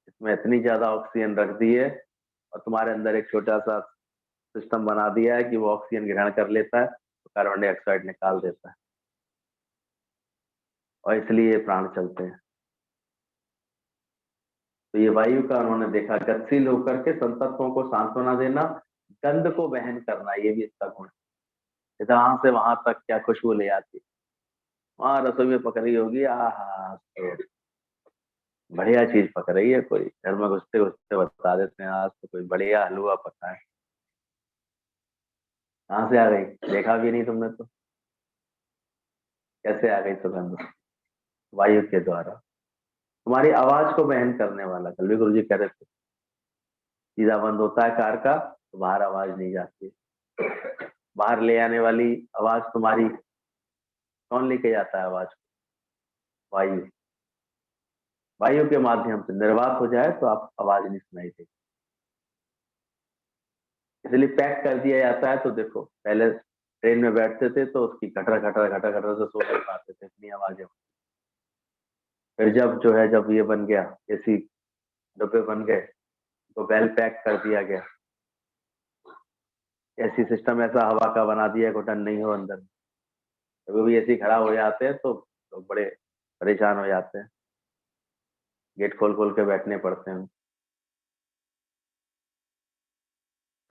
इसमें इतनी ज्यादा ऑक्सीजन रख दी है, और तुम्हारे अंदर एक छोटा सा सिस्टम बना दिया है कि वो ऑक्सीजन ग्रहण कर लेता है तो कार्बन डाइऑक्साइड निकाल देता है, और इसलिए प्राण चलते हैं। तो ये वायु का उन्होंने देखा, गतिशील होकर के संतत्वों को सांत्वना देना, गंध को वहन करना, ये भी इसका गुण है। जहां से वहां तक क्या खुशबू ले आती, वहां रसोई में पक रही होगी, आहा तो बढ़िया चीज पक रही है, कोई घर में घुसते घुसते बता देते हैं आज तो कोई बढ़िया हलवा पका है। कहाँ से आ गई, देखा भी नहीं तुमने तो, कैसे आ गई सुगंध? वायु के द्वारा। तुम्हारी आवाज को वहन करने वाला, कल भी गुरु जी कह रहे थे, सीधा बंद होता है कार का तो बाहर आवाज नहीं जाती, बाहर ले आने वाली आवाज तुम्हारी, कौन लेके जाता है आवाज को? वायु। वायु के माध्यम से निर्वात हो जाए तो आप आवाज नहीं सुनाई देगी, इसलिए पैक कर दिया जाता है। तो देखो पहले ट्रेन में बैठते थे तो उसकी खटर खटर खटर खटर से सो नहीं पाते थे, इतनी आवाजें। फिर जब जो है, जब ये बन गया, एसी डब्बे बन गए, तो वेल पैक कर दिया गया, एसी सिस्टम ऐसा हवा का बना दिया, घुटन नहीं हो अंदर। कभी भी एसी खराब हो जाते हैं तो लोग बड़े परेशान हो जाते हैं, गेट खोल खोल के बैठने पड़ते हैं।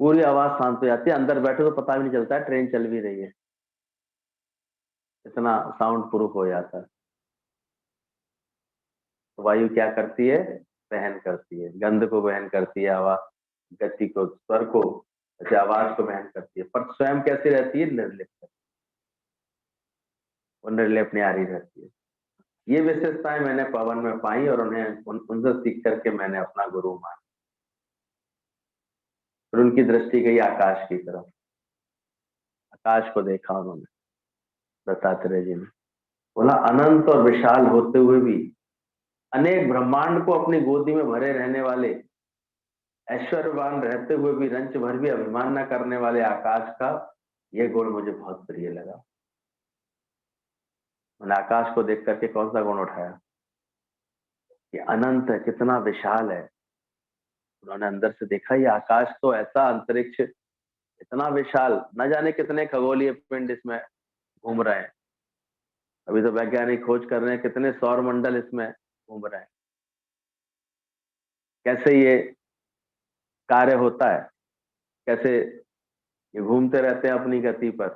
पूरी आवाज शांत हो जाती है, अंदर बैठे तो पता भी नहीं चलता है ट्रेन चल भी रही है, इतना साउंड प्रूफ हो जाता है। तो वायु क्या करती है? वहन करती है, गंध को वहन करती है, हवा गति को, स्वर को, ऐसे आवाज को वहन करती है, पर स्वयं कैसी रहती है? निर्लिप्त। वो निर्लिप्त न्यारी रहती है। ये विशेषताएं मैंने पवन में पाई और उनसे सीख करके मैंने अपना गुरु माना। फिर उनकी दृष्टि गई आकाश की तरफ, आकाश को देखा उन्होंने, दत्तात्रेय जी ने। बोला, अनंत और विशाल होते हुए भी अनेक ब्रह्मांड को अपनी गोदी में भरे रहने वाले, ऐश्वर्यवान रहते हुए भी रंच भर भी अभिमान न करने वाले आकाश का यह गुण मुझे बहुत प्रिय लगा। मैंने आकाश को देख करके कौन सा गुण उठाया कि अनंत है, कितना विशाल है। उन्होंने अंदर से देखा, ये आकाश तो ऐसा अंतरिक्ष, इतना विशाल, न जाने कितने खगोलीय पिंड इसमें घूम रहे हैं। अभी तो वैज्ञानिक खोज कर रहे हैं कितने सौर मंडल इसमें घूम रहे हैं, कैसे ये कार्य होता है, कैसे ये घूमते रहते हैं अपनी गति पर।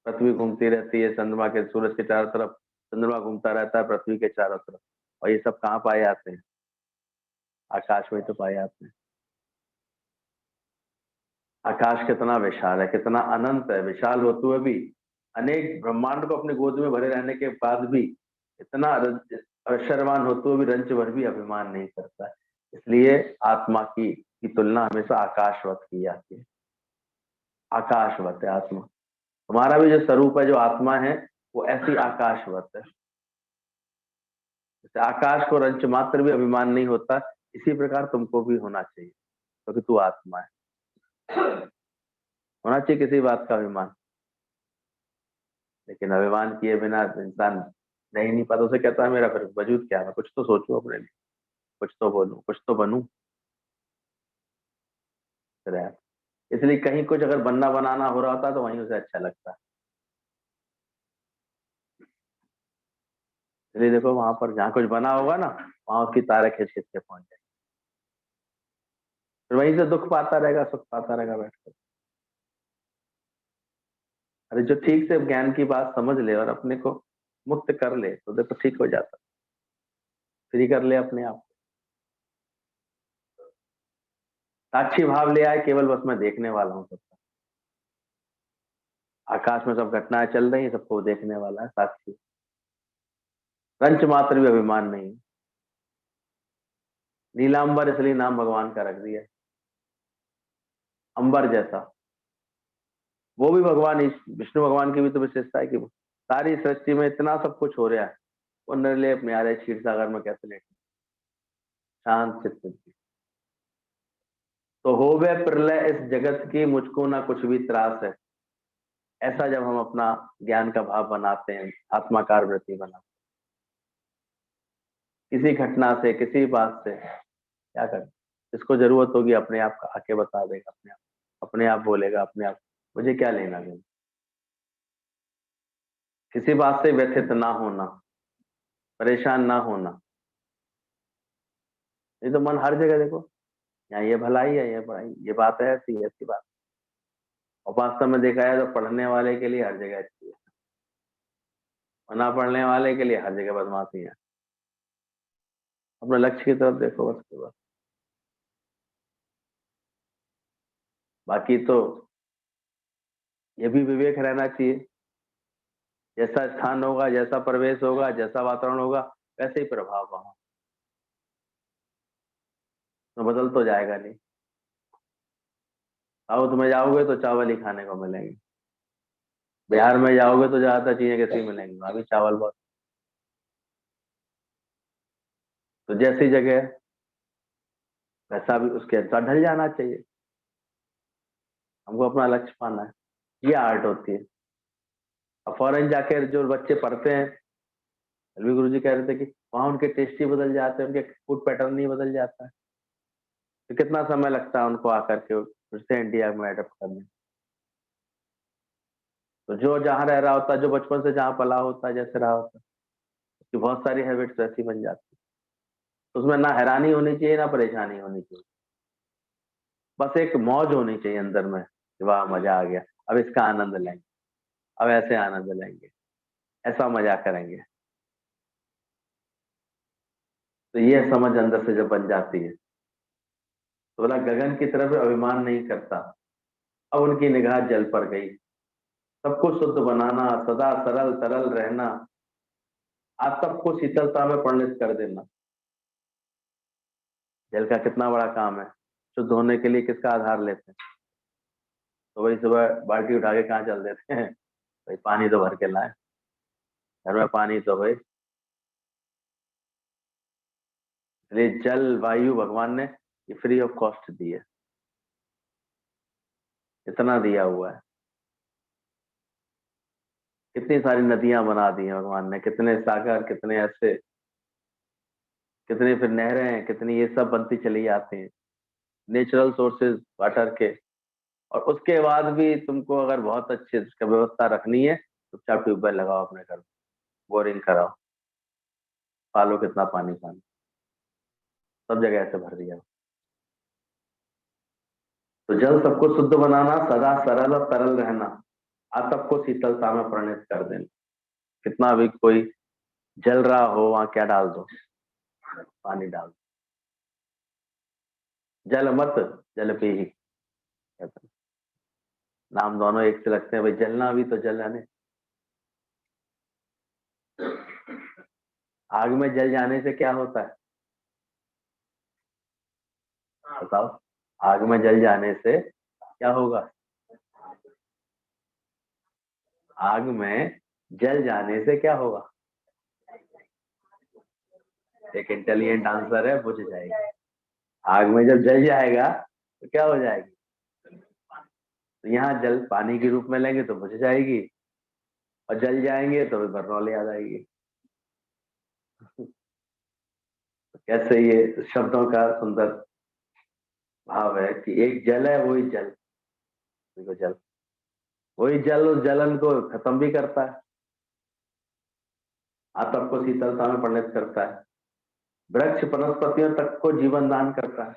पृथ्वी घूमती रहती है चंद्रमा के, सूरज के चारों तरफ, चंद्रमा घूमता रहता है पृथ्वी के चारों तरफ, और ये सब कहाँ पाए जाते हैं? आकाश में तो पाए जाते हैं। आकाश कितना विशाल है, कितना अनंत है, विशाल होते हुए भी अनेक ब्रह्मांड को अपनी गोद में भरे रहने के बाद भी इतना ऐश्वर्यवान होते हुए भी रंच भर भी अभिमान नहीं करता है। इसलिए आत्मा की तुलना हमेशा आकाशवत की जाती है। आकाशवत है आत्मा, हमारा भी जो स्वरूप है, जो आत्मा है, वो ऐसी आकाशवत है। जैसे आकाश को रंच मात्र भी अभिमान नहीं होता, इसी प्रकार तुमको भी होना चाहिए, क्योंकि तू आत्मा है। होना चाहिए किसी बात का अभिमान, लेकिन अभिमान किए बिना इंसान रह नहीं पाता। उसे कहता है मेरा फिर वजूद क्या है, कुछ तो सोचूं अपने लिए, कुछ तो बोलूं, कुछ तो बनूं। फिर यार, इसलिए कहीं कुछ अगर बनना बनाना हो रहा होता तो वहीं उसे अच्छा लगता है। इसलिए देखो वहां पर जहाँ कुछ बना होगा ना, वहां उसकी तारे खींच खींच के पहुंच जाए, फिर वहीं से दुख पाता रहेगा, सुख पाता रहेगा बैठकर। अरे जो ठीक से ज्ञान की बात समझ ले और अपने को मुक्त कर ले तो देखो ठीक हो जाता, फ्री कर ले अपने आप। साक्षी भाव ले आए, केवल बस मैं देखने वाला हूँ सबका। आकाश में सब घटनाएं चल रही, सबको देखने वाला है साक्षी। रंच मात्र भी अभिमान नहीं। नीलांबर इसलिए नाम भगवान का रख दिया, अंबर जैसा। वो भी भगवान विष्णु भगवान की भी तो विशेषता है कि सारी सृष्टि में इतना सब कुछ हो रहा है, वो निर्लय अपने आ रहे क्षीर सागर में कैसे लेटे शांत चित्त। तो होवे प्रलय इस जगत की, मुझको ना कुछ भी त्रास है। ऐसा जब हम अपना ज्ञान का भाव बनाते हैं, आत्माकार वृत्ति बनाते हैं, किसी घटना से किसी बात से क्या करें, जिसको जरूरत होगी अपने आप आके बता देगा, अपने आप बोलेगा, अपने आप, मुझे क्या लेना देना। किसी बात से व्यथित ना होना, परेशान ना होना। ये तो मन हर जगह देखो, यहाँ ये भलाई है, ये बुराई, ये बात है ऐसी, ऐसी बात। और वास्तव में देखा है तो पढ़ने वाले के लिए हर जगह अच्छी है, और ना पढ़ने वाले के लिए हर जगह बदमाशी है। अपने लक्ष्य की तरफ देखो बस। बाकी तो ये भी विवेक रहना चाहिए, जैसा स्थान होगा, जैसा परिवेश होगा, जैसा वातावरण होगा, वैसे ही प्रभाव वहां तो बदल तो जाएगा नहीं। साउथ में जाओगे तो चावल ही खाने को मिलेंगे, बिहार में जाओगे तो ज्यादातर चीजें कैसी मिलेंगी, वहां भी चावल बहुत। तो जैसी जगह है, वैसा भी उसके अनुसार ढल जाना चाहिए। हमको अपना लक्ष्य पाना है, ये आर्ट होती है। अब फॉरेन जाकर जो बच्चे पढ़ते हैं, अलवी गुरु जी कह रहे थे कि वहां उनके टेस्ट ही बदल जाते हैं, उनके फूड पैटर्न ही बदल जाता है। तो कितना समय लगता है उनको आकर के फिर से इंडिया में एडप्ट करने। तो जो जहाँ रह रहा होता है, जो बचपन से जहाँ पला होता है, जैसे रहा होता है, उसकी बहुत सारी हैबिट्स वैसी बन जाती है। तो उसमें ना हैरानी होनी चाहिए, ना परेशानी होनी चाहिए, बस एक मौज होनी चाहिए अंदर में कि वाह मजा आ गया, अब इसका आनंद लेंगे, अब ऐसे आनंद लेंगे, ऐसा मजा करेंगे। तो ये समझ अंदर से जब बन जाती है तो बोला गगन की तरफ अभिमान नहीं करता, अब उनकी निगाह जल पर गई। सबको शुद्ध बनाना, सदा सरल तरल रहना, आज सबको शीतलता में परिणत कर देना। जल का कितना बड़ा काम है। शुद्ध होने के लिए किसका आधार लेते हैं? तो वही सुबह बाल्टी उठा के कहाँ चल देते हैं, भाई पानी तो भर के लाए, घर में पानी तो भाई। इसलिए जल वायु भगवान ने ये फ्री ऑफ कॉस्ट दी है, इतना दिया हुआ है। कितनी सारी नदियां बना दी हैं भगवान ने, कितने सागर, कितने ऐसे, कितनी फिर नहरें, कितनी ये सब बनती चली जाती हैं, नेचुरल सोर्सेज वाटर के। और उसके बाद भी तुमको अगर बहुत अच्छी उसका व्यवस्था रखनी है तो चार ट्यूबवेल लगाओ अपने घर में, बोरिंग कराओ, पालो कितना पानी पानी, सब जगह ऐसे भर दिया। तो जल सबको शुद्ध बनाना, सदा सरल और तरल रहना, आज सबको शीतलता में परिणत कर देना। कितना भी कोई जल रहा हो वहां क्या डाल दो, पानी डाल दो। जल मत जल पे ही कहते हैं। नाम दोनों एक से लगते हैं, भाई जलना भी तो जल है। आग में जल जाने से क्या होता है बताओ? आग में जल जाने से क्या होगा? आग में जल जाने से क्या होगा? एक इंटेलिजेंट आंसर है, बुझ जाएगी। आग में जब जल जाएगा तो क्या हो जाएगी? तो यहाँ जल पानी के रूप में लेंगे तो बुझ जाएगी, और जल जाएंगे तो बरनौली आ जाएगी। कैसे ये शब्दों का सुंदर भाव है कि एक जल है, वही जल, देखो जल, वही जल उस जलन को खत्म भी करता है, आतप को शीतलता में परिणत करता है, वृक्ष वनस्पतियों तक को जीवन दान करता है,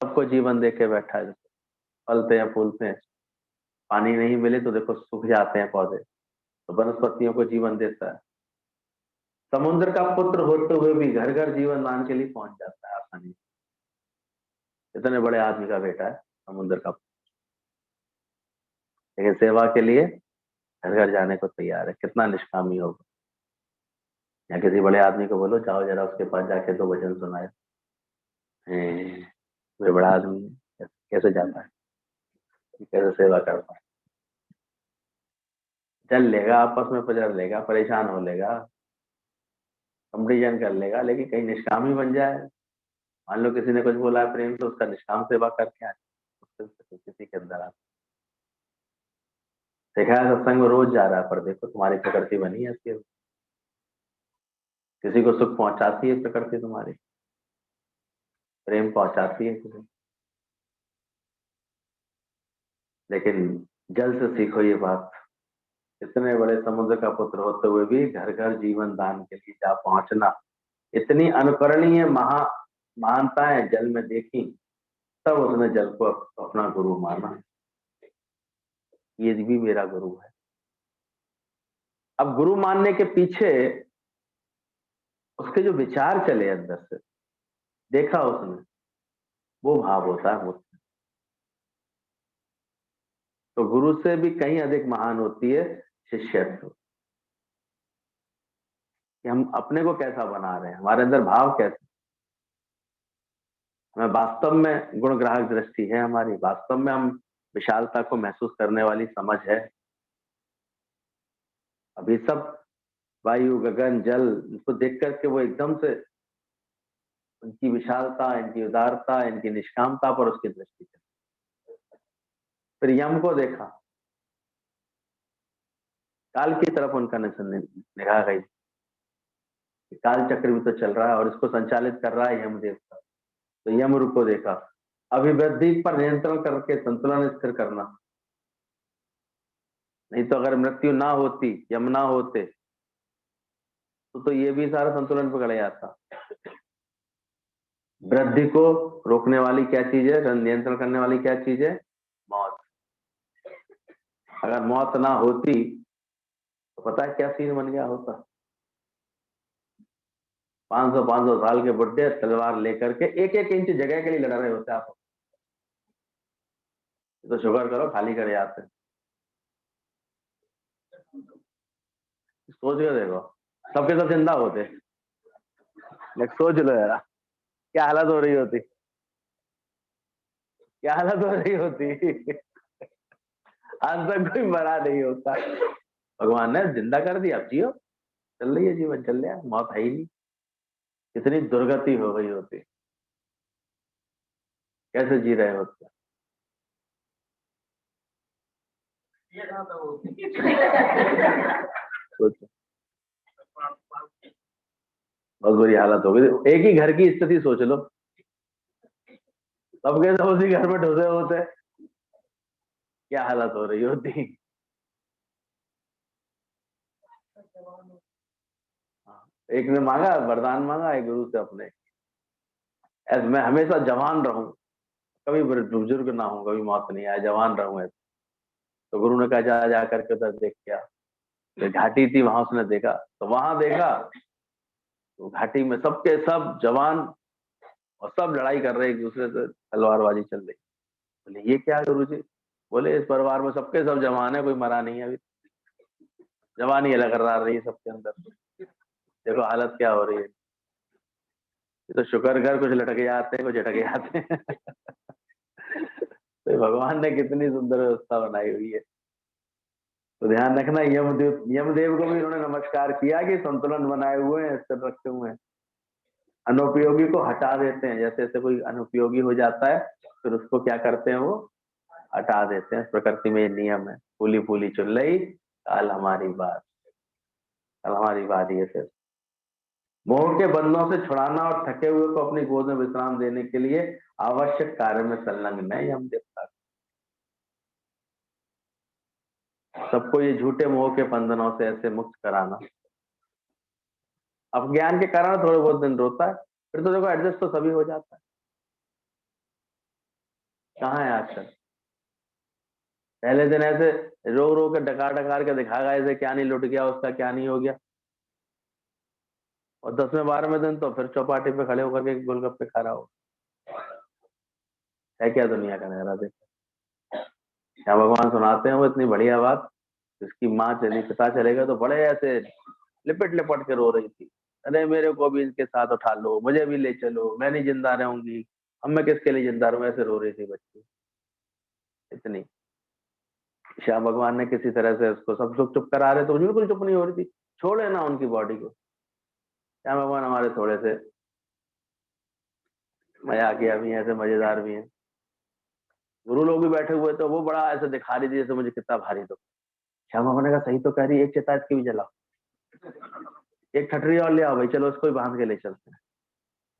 सबको जीवन दे के बैठा है। फलते हैं फूलते हैं, पानी नहीं मिले तो देखो सूख जाते हैं पौधे, तो वनस्पतियों को जीवन देता है। समुद्र का पुत्र होते हुए भी घर घर जीवन दान के लिए पहुंच जाता है आसानी से। इतने बड़े आदमी का बेटा है समुद्र का, लेकिन सेवा के लिए घर घर जाने को तैयार है। कितना निष्कामी होगा। या किसी बड़े आदमी को बोलो जाओ जरा उसके पास जाके 2 वचन सुनाए, वे बड़ा आदमी है, कैसे जाता है, कैसे सेवा करता है? चल लेगा, आपस में पजर लेगा, परेशान हो लेगा, कंपेरिजन कर लेगा, लेकिन कहीं निष्कामी बन जाए। मान लो किसी ने कुछ बोला है प्रेम से, उसका निष्काम सेवा करके आए, उससे किसी के अंदर आता। देखा है सत्संग में रोज जा रहा है, पर देखो तुम्हारी प्रकृति बनी है इसकी, किसी को सुख पहुंचाती है प्रकृति तुम्हारी, प्रेम पहुंचाती है किसी। लेकिन जल से सीखो ये बात, इतने बड़े समुद्र का पुत्र होते हुए भी घर घर जीवन दान के लिए जा पहुंचना, इतनी अनुकरणीय महानताएं जल में देखी, तब उसने जल को अपना गुरु माना। ये भी मेरा गुरु है। अब गुरु मानने के पीछे उसके जो विचार चले अंदर से, देखा उसने, वो भाव होता है मुझसे। तो गुरु से भी कहीं अधिक महान होती है शिष्यत्व, कि हम अपने को कैसा बना रहे हैं, हमारे अंदर भाव कैसे, हमें वास्तव में गुण ग्राहक दृष्टि है हमारी, वास्तव में हम विशालता को महसूस करने वाली समझ है। अभी सब वायु गगन जल, इसको देख करके वो एकदम से उनकी विशालता, इनकी उदारता, इनकी निष्कामता पर उसकी दृष्टि चली। फिर यम को देखा, काल की तरफ उनका निगाह गई, काल चक्र भी तो चल रहा है और इसको संचालित कर रहा है यमदेव का। तो यम को देखा, अभिवृद्धि पर नियंत्रण करके संतुलन स्थिर करना, नहीं तो अगर मृत्यु ना होती, यम ना होते, तो ये भी सारा संतुलन पर गड़ जाता। वृद्धि को रोकने वाली क्या चीज है, नियंत्रण करने वाली क्या चीज है? मौत। अगर मौत ना होती तो पता है क्या सीन बन गया होता? 500 साल के बुढ़े तलवार लेकर के एक एक इंच जगह के लिए लड़ रहे होते। आप तो शुगर करो खाली करे आते। सोच के देखो, सबके सब जिंदा होते, सोच लो यार क्या हालत हो रही होती, क्या हालत हो रही होती। आज तक कोई मरा नहीं होता, भगवान ने जिंदा कर दिया, अब जियो, चल रही है जीवन, चल रहा है, मौत है ही नहीं। कितनी दुर्गति हो गई होती, कैसे जी रहे होते। सोचो, बहुत बुरी हालत हो गई। एक ही घर की स्थिति सोच लो, सबके सब उसी घर में ढुसे होते, क्या हालत हो रही होती। एक ने मांगा वरदान, मांगा एक गुरु से अपने, ऐसे मैं हमेशा जवान रहूं, कभी बुजुर्ग ना हूं, कभी मौत नहीं आए, जवान रहूं ऐसे। तो गुरु ने कहा जा जा करके उधर देख के, तो घाटी थी वहां उसने देखा, तो वहां देखा तो घाटी में सबके सब जवान और सब लड़ाई कर रहे एक दूसरे से, तलवारबाजी चल रही। बोले ये क्या गुरु जी? बोले इस परिवार में सबके सब जवान है, कोई मरा नहीं है अभी, जवानी अलग कर रही है सबके अंदर, देखो हालत क्या हो रही है। ये तो शुक्र कर कुछ लटके जाते हैं, कुछ झटके जाते हैं। तो भगवान ने कितनी सुंदर व्यवस्था बनाई हुई है। तो ध्यान रखना, यमदेव को भी उन्होंने नमस्कार किया कि संतुलन बनाए हुए हैं, स्थिर रखे हुए हैं। अनुपयोगी को हटा देते हैं। जैसे जैसे कोई अनुपयोगी हो जाता है फिर उसको क्या करते हैं, वो हटा देते हैं। प्रकृति में ये नियम है, फूली फूली चुन रही, कल हमारी बात, कल हमारी बात। ये फिर मोह के बंधनों से छुड़ाना और थके हुए को अपनी गोद में विश्राम देने के लिए आवश्यक कार्य में संलग्न है यम देवता। सबको ये झूठे मोह के बंधनों से ऐसे मुक्त कराना। अब ज्ञान के कारण थोड़े बहुत दिन रोता है, फिर तो देखो एडजस्ट तो सभी हो जाता है। कहाँ है आजकल? पहले दिन ऐसे रो रो के डकार डकार के दिखाएगा ऐसे क्या नहीं लुट गया उसका, क्या नहीं हो गया, और 10वें 12वें दिन तो फिर चौपाटी पे खड़े होकर के गोलगप्पे खा रहा हो। है क्या दुनिया का नजारा? देखो क्या भगवान सुनाते हैं वो इतनी बढ़िया बात। जिसकी माँ चली, पिता चलेगा तो बड़े ऐसे लिपट लिपट के रो रही थी, अरे मेरे को भी इनके साथ उठा लो, मुझे भी ले चलो, मैं नहीं जिंदा रहूंगी, अब मैं किसके लिए जिंदा रहूं, ऐसे रो रही थी बच्ची इतनी। श्याम भगवान ने किसी तरह से उसको, सब लोग चुप करा रहे तो बिल्कुल चुप नहीं हो रही थी। छोड़े ना उनकी बॉडी को। श्याम भगवान हमारे थोड़े से मजाकिया भी हैं, ऐसे मजेदार भी हैं। गुरु लोग भी बैठे हुए तो वो बड़ा ऐसे दिखा रही थी जैसे मुझे कितना भारी दुख। श्याम भगवान ने कहा सही तो कह रही है, एक चिता इसकी भी जलाओ, एक ठटरी और ले आओ भाई, चलो उसको भी बांध के ले चलते हैं।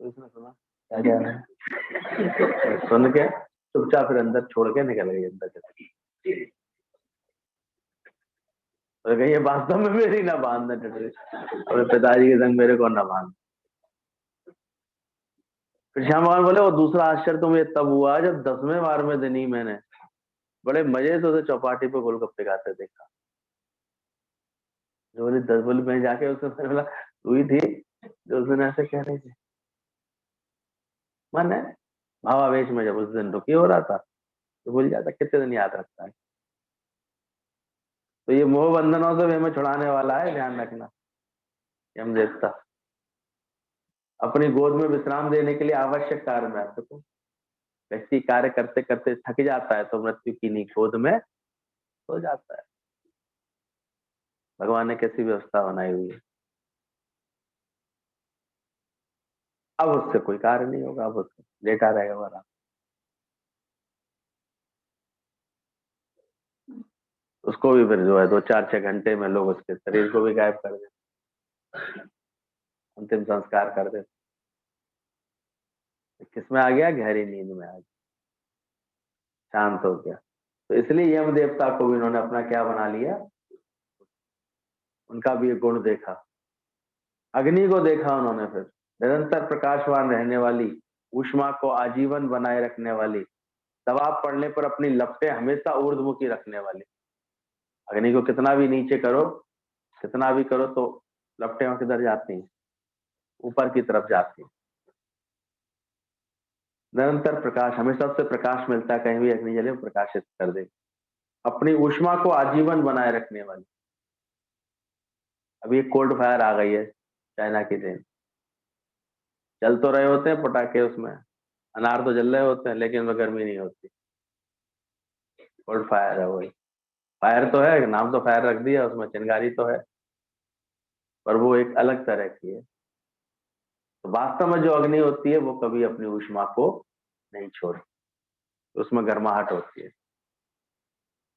तो इसने सुना क्या कहना है, सुन के चुपचाप फिर अंदर छोड़ के निकल गई अंदर से। तो कहीं ये वास्तव में मेरी ना बांधना ठटरी, और पिताजी के संग मेरे को ना बांध। फिर श्याम भगवान बोले वो दूसरा आश्चर्य तो मुझे तब हुआ जब 10वें 12वें दिन ही मैंने बड़े मजे से उसे चौपाटी पे गोलगप्पे खाते देखा। जो बोली 10 बोली मैं जाके उससे बोला तू ही थी जो उस दिन ऐसे कह रही थी। मन है भावावेश में जब उस दिन दुखी हो रहा था तो भूल जाता, कितने दिन याद रखता है। तो ये मोह बंधनों से भी हमें छुड़ाने वाला है, ध्यान रखना। यम देवता अपनी गोद में विश्राम देने के लिए आवश्यक कार्य में आते को व्यक्ति कार्य करते करते थक जाता है तो मृत्यु की नी गोद में सो जाता है। भगवान ने कैसी व्यवस्था बनाई हुई है। अब उससे कोई कार्य नहीं होगा, अब उससे लेटा रहेगा आराम। उसको भी फिर जो है 2-4-6 घंटे में लोग उसके शरीर को भी गायब कर देते, अंतिम संस्कार कर देते। किसमें आ गया? गहरी नींद में आ गया, शांत हो गया। तो इसलिए यम देवता को भी इन्होंने अपना क्या बना लिया, उनका भी एक गुण देखा। अग्नि को देखा उन्होंने, फिर निरंतर प्रकाशवान रहने वाली, ऊष्मा को आजीवन बनाए रखने वाली, दबाव पड़ने पर अपनी लपटें हमेशा ऊर्ध्वमुखी रखने वाली। अग्नि को कितना भी नीचे करो, कितना भी करो तो लपटें किधर जाती हैं? ऊपर की तरफ जाती हैं। निरंतर प्रकाश, हमेशा उससे प्रकाश मिलता है, कहीं भी अग्नि जले प्रकाशित कर दे। अपनी ऊष्मा को आजीवन बनाए रखने वाली। अभी एक कोल्ड फायर आ गई है चाइना की ट्रेन, चल तो रहे होते हैं पटाखे, उसमें अनार तो जल रहे होते हैं लेकिन उसमें गर्मी नहीं होती। कोल्ड फायर है वही। फायर तो है, नाम तो फायर रख दिया, उसमें चिंगारी तो है, पर वो एक अलग तरह की है। तो वास्तव में जो अग्नि होती है वो कभी अपनी ऊष्मा को नहीं छोड़ती, उसमें गर्माहट होती है।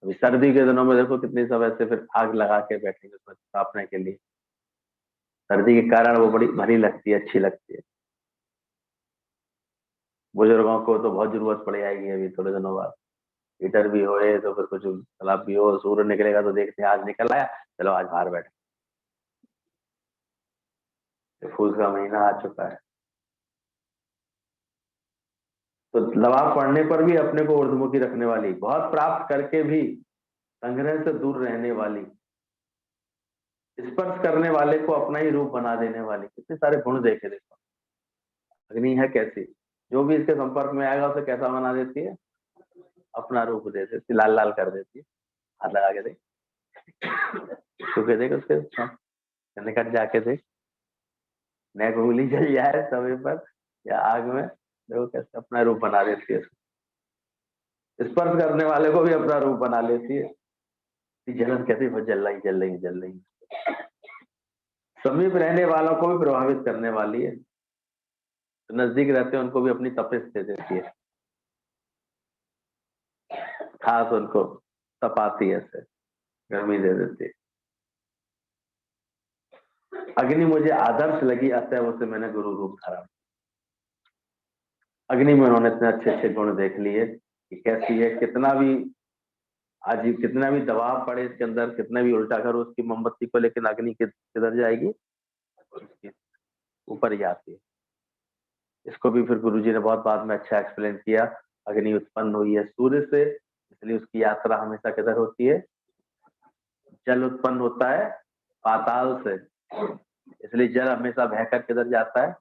अभी सर्दी के दिनों में देखो कितनी सब ऐसे फिर आग लगा के बैठेंगे उसमें तापने के लिए। सर्दी के कारण वो बड़ी भरी लगती है, अच्छी लगती है। बुजुर्गों को तो बहुत जरूरत पड़ जाएगी अभी थोड़े दिनों बाद। हीटर भी होए तो फिर कुछ तालाब भी हो, सूर्य निकलेगा तो देखते हैं आज निकल आया, चलो आज बाहर बैठे। फूस का महीना आ चुका है, तो दबाव पड़ने पर भी अपने को ऊर्ध्वमुखी रखने वाली, बहुत प्राप्त करके भी संग्रह से दूर रहने वाली, स्पर्श करने वाले को अपना ही रूप बना देने वाली। कितने सारे गुण देखे देखो। अग्नि है कैसी, जो भी इसके संपर्क में आएगा उसे कैसा बना देती है? अपना रूप दे देती, लाल लाल कर देती है। हाथ लगा के देख, छू के देख उसके निकट जाके देख, नेक उंगली जल जाए समय पर या आग में, देखो कैसे अपना रूप बना देती है। स्पर्श करने वाले को भी अपना रूप बना लेती है। जलन कहती है जल रही जल रही जल रही। समीप रहने वालों को भी प्रभावित करने वाली है। तो नजदीक रहते हैं उनको भी अपनी तपिश दे देती है, खास उनको तपाती है, ऐसे गर्मी दे देती है। अग्नि मुझे आदर्श लगी, अतः उसे मैंने गुरु रूप धारा। अग्नि में उन्होंने इतने अच्छे अच्छे गुण देख लिए कि कैसी है, कितना भी आज कितना भी दबाव पड़े इसके अंदर, कितना भी उल्टा करो उसकी मोमबत्ती को, लेकिन अग्नि किधर जाएगी, उसकी ऊपर ही आती है। इसको भी फिर गुरुजी ने बहुत बाद में अच्छा एक्सप्लेन किया। अग्नि उत्पन्न हुई है सूर्य से, इसलिए उसकी यात्रा हमेशा किधर होती है, जल उत्पन्न होता है पाताल से, इसलिए जल हमेशा बहकर किधर जाता है।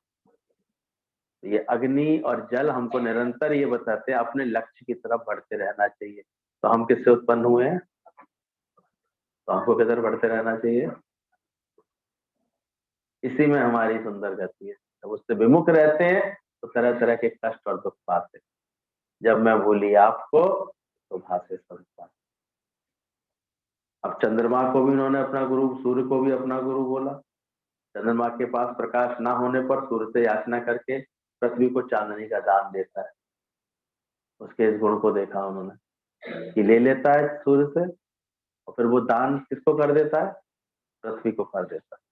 ये अग्नि और जल हमको निरंतर ये बताते हैं अपने लक्ष्य की तरफ बढ़ते रहना चाहिए। तो हम किससे उत्पन्न हुए हैं, तो हमको किधर बढ़ते रहना चाहिए, इसी में हमारी सुंदर गति है। जब उससे विमुख रहते हैं तो तरह तरह के कष्ट और दुख पाते। जब मैं भूली आपको तो भासे संसार। अब चंद्रमा को भी उन्होंने अपना गुरु, सूर्य को भी अपना गुरु बोला। चंद्रमा के पास प्रकाश ना होने पर सूर्य से याचना करके पृथ्वी को चांदनी का दान देता है। उसके इस गुण को देखा उन्होंने कि ले लेता है सूर्य से और फिर वो दान किसको कर देता है, पृथ्वी को कर देता है।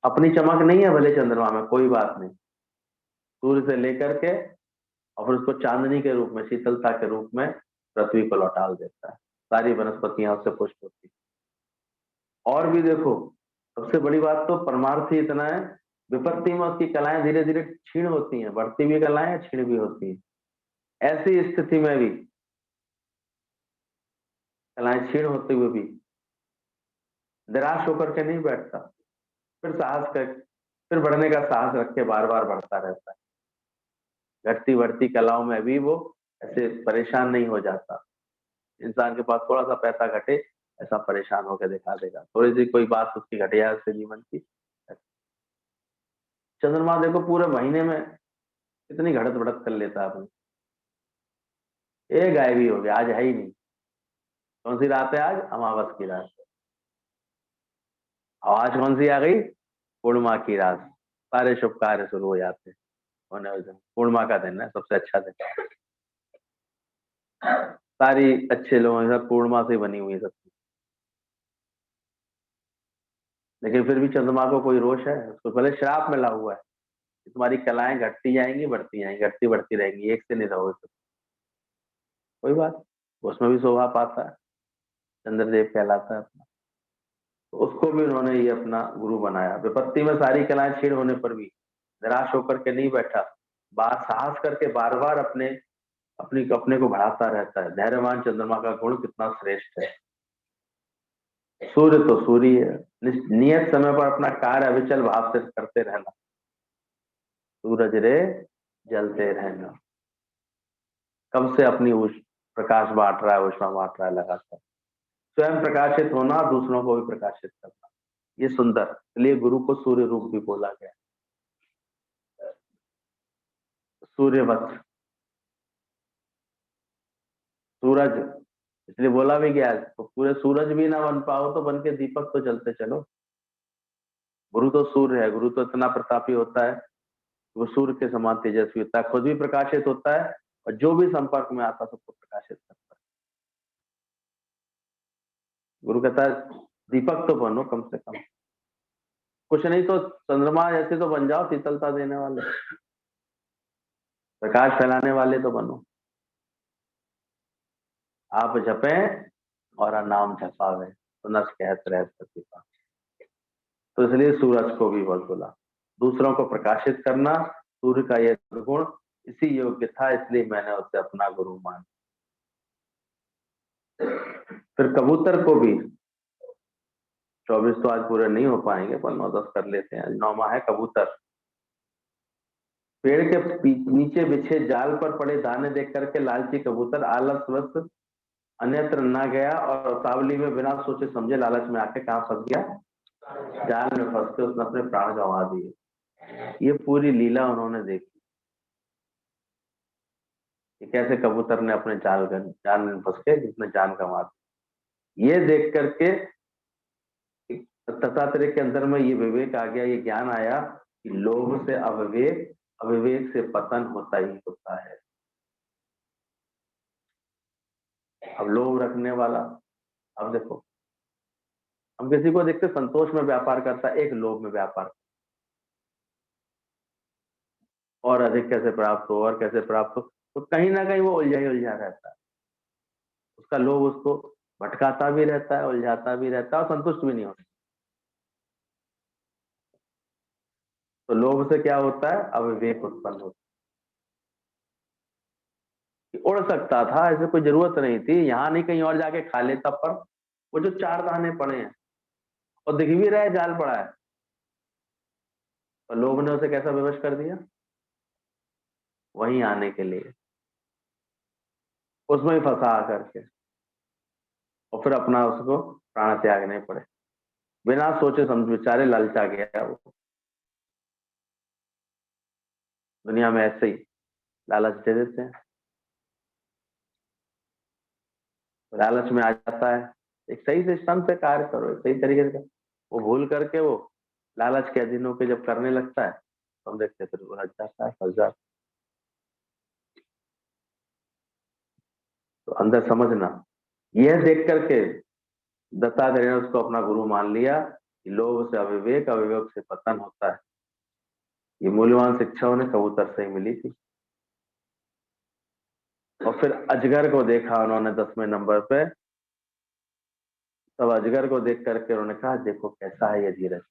अपनी चमक नहीं है भले चंद्रमा में, कोई बात नहीं, सूर्य से लेकर के और फिर उसको चांदनी के रूप में, शीतलता के रूप में पृथ्वी को लौटा देता है। सारी वनस्पतियां उससे पुष्ट होती। और भी देखो, सबसे बड़ी बात तो परमार्थ ही इतना है, विपत्ति में उसकी कलाएं धीरे धीरे क्षीण होती हैं, बढ़ती भी कलाएं क्षीण भी होती हैं। ऐसी स्थिति में भी कलाएं क्षीण होते हुए भी निराश होकर के नहीं बैठता, फिर साहस कर, फिर बढ़ने का साहस रख के बार बार बढ़ता रहता है। घटती बढ़ती कलाओं में भी वो ऐसे परेशान नहीं हो जाता। इंसान के पास थोड़ा सा पैसा घटे, ऐसा परेशान होकर दिखा देगा, थोड़ी सी कोई बात उसकी घटिया से जीवन की। चंद्रमा देखो पूरे महीने में कितनी घड़त बढ़त कर लेता है अपनी, एक गायब ही हो गया, आज है ही नहीं। कौन सी रात है आज, अमावस की रात। आज कौन सी आ गई, पूर्णिमा की रात। सारे शुभ कार्य शुरू हो जाते हैं होने वाले दिन। पूर्णिमा का दिन है, सबसे अच्छा दिन। सारी अच्छे लोगों के साथ पूर्णिमा से बनी हुई है सबकी। लेकिन फिर भी चंद्रमा को कोई रोष है, उसको पहले श्राप मिला हुआ है कि तुम्हारी कलाएं घटती जाएंगी, बढ़ती जाएंगी, घटती बढ़ती रहेंगी, एक से नहीं रहोगे। कोई बात, उसमें भी शोभा पाता है, चंद्रदेव कहलाता है अपना। तो उसको भी उन्होंने ये अपना गुरु बनाया। विपत्ति में सारी कलाएं क्षीण होने पर भी निराश होकर के नहीं बैठा, बार साहस करके बार बार अपने को बढ़ाता रहता है। धैर्यवान चंद्रमा का गुण कितना श्रेष्ठ है। सूर्य तो सूर्य है, नियत समय पर अपना कार्य अविचल भाव से करते रहना। सूरज रे जलते रहना, कब से अपनी प्रकाश बांट रहा है, ऊष्मा बांट रहा है लगातार। स्वयं प्रकाशित होना, दूसरों को भी प्रकाशित करना, ये सुंदर, इसलिए गुरु को सूर्य रूप भी बोला गया। सूर्यवत, सूरज, इसलिए बोला भी गया तो पूरे सूरज भी ना बन पाओ तो बन के दीपक तो जलते चलो। गुरु तो सूर्य है, गुरु तो इतना प्रतापी होता है, वो सूर्य के समान तेजस्वी होता है, खुद भी प्रकाशित होता है और जो भी संपर्क में आता है सबको प्रकाशित करता है। गुरु कहता है दीपक तो बनो कम से कम, कुछ नहीं तो चंद्रमा जैसे तो बन जाओ, शीतलता देने वाले, प्रकाश फैलाने वाले तो बनो। आप जपें और नाम जपावे तो नस कहत रह प्रतिपा। तो इसलिए सूरज को भी बहुत बोला, दूसरों को प्रकाशित करना, सूर्य का यह गुण इसी योग्य था, इसलिए मैंने उसे अपना गुरु माना। फिर कबूतर को भी, 24 तो आज पूरे नहीं हो पाएंगे पर 9-10 कर लेते हैं। 9वां है कबूतर। पेड़ के नीचे बिछे जाल पर पड़े दाने देख करके लालची कबूतर आलसवश अन्यत्र न गया और सावली में बिना सोचे समझे लालच में आके कहां फंस गया, जाल में फंस के उसने अपने प्राण गंवा दिए। ये पूरी लीला उन्होंने देखी कि कैसे कबूतर ने अपने जाल में फंस के जिसने जान गंवा दी। ये देख करके दत्तात्रेय के अंदर में ये विवेक आ गया, ये ज्ञान आया कि लोभ से अविवेक, अविवेक से पतन होता ही होता है। अब लोभ रखने वाला, अब देखो हम किसी को देखते संतोष में व्यापार करता है, एक लोभ में व्यापार, और अधिक कैसे प्राप्त हो और कैसे प्राप्त हो, तो कहीं ना कहीं वो उलझा ही उलझा रहता है। उसका लोभ उसको भटकाता भी रहता है, उलझाता भी रहता है और संतुष्ट भी नहीं होता। तो लोभ से क्या होता है, अविवेक उत्पन्न होता है। उड़ सकता था, ऐसे कोई जरूरत नहीं थी, यहाँ नहीं कहीं और जाके खा लेता, पर वो जो 4 दाने पड़े हैं और दिख भी रहा है जाल पड़ा है, तो लोभ ने उसे कैसा विवश कर दिया, वहीं आने के लिए, उसमें ही फंसा करके, और फिर अपना उसको प्राण त्यागने पड़े, बिना सोचे समझ विचारे लालचा गया वो। दुनिया में ऐसे ही लालच दे देते हैं, लालच में आ जाता है, एक सही सिस्टम से कार्य करो, एक सही तरीके से, वो भूल करके वो लालच के अधीन होकर जब करने लगता है तो हम देखते फिर वो हट जाता है, फंस जाता है। तो अंदर समझना, यह देख करके दत्तात्रेय ने उसको अपना गुरु मान लिया कि लोभ से अविवेक, अविवेक से पतन होता है। ये मूल्यवान शिक्षा उन्हें कबूतर से ही मिली थी। और फिर अजगर को देखा उन्होंने 10वें नंबर पे, तब अजगर को देख करके उन्होंने कहा देखो कैसा है ये धीरज,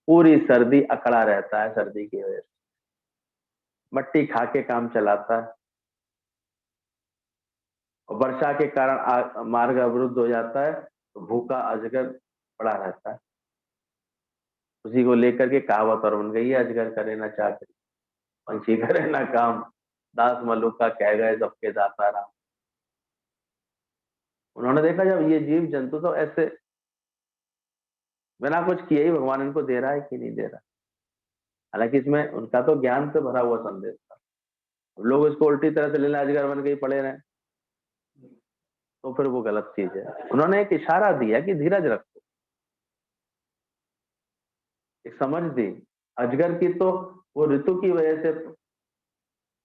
पूरी सर्दी अकड़ा रहता है, सर्दी की वजह से मट्टी खा के काम चलाता है, और वर्षा के कारण मार्ग अवरुद्ध हो जाता है, तो भूखा अजगर पड़ा रहता है। उसी को लेकर के कहावत और बन गई है, अजगर करे ना चाकरी, पंछी करे ना काम, दास मलुका कह गए सबके दाता राम। उन्होंने देखा जब ये जीव जंतु तो ऐसे बिना कुछ किए ही भगवान इनको दे रहा है कि नहीं दे रहा, हालांकि इसमें उनका तो ज्ञान से भरा हुआ संदेश था, लोग इसको उल्टी तरह से लेना, अजगर बन के ही पड़े रहे, तो फिर वो गलत चीज है। उन्होंने एक इशारा दिया कि धीरज रखो, एक समझ दी। अजगर की तो वो ऋतु की वजह से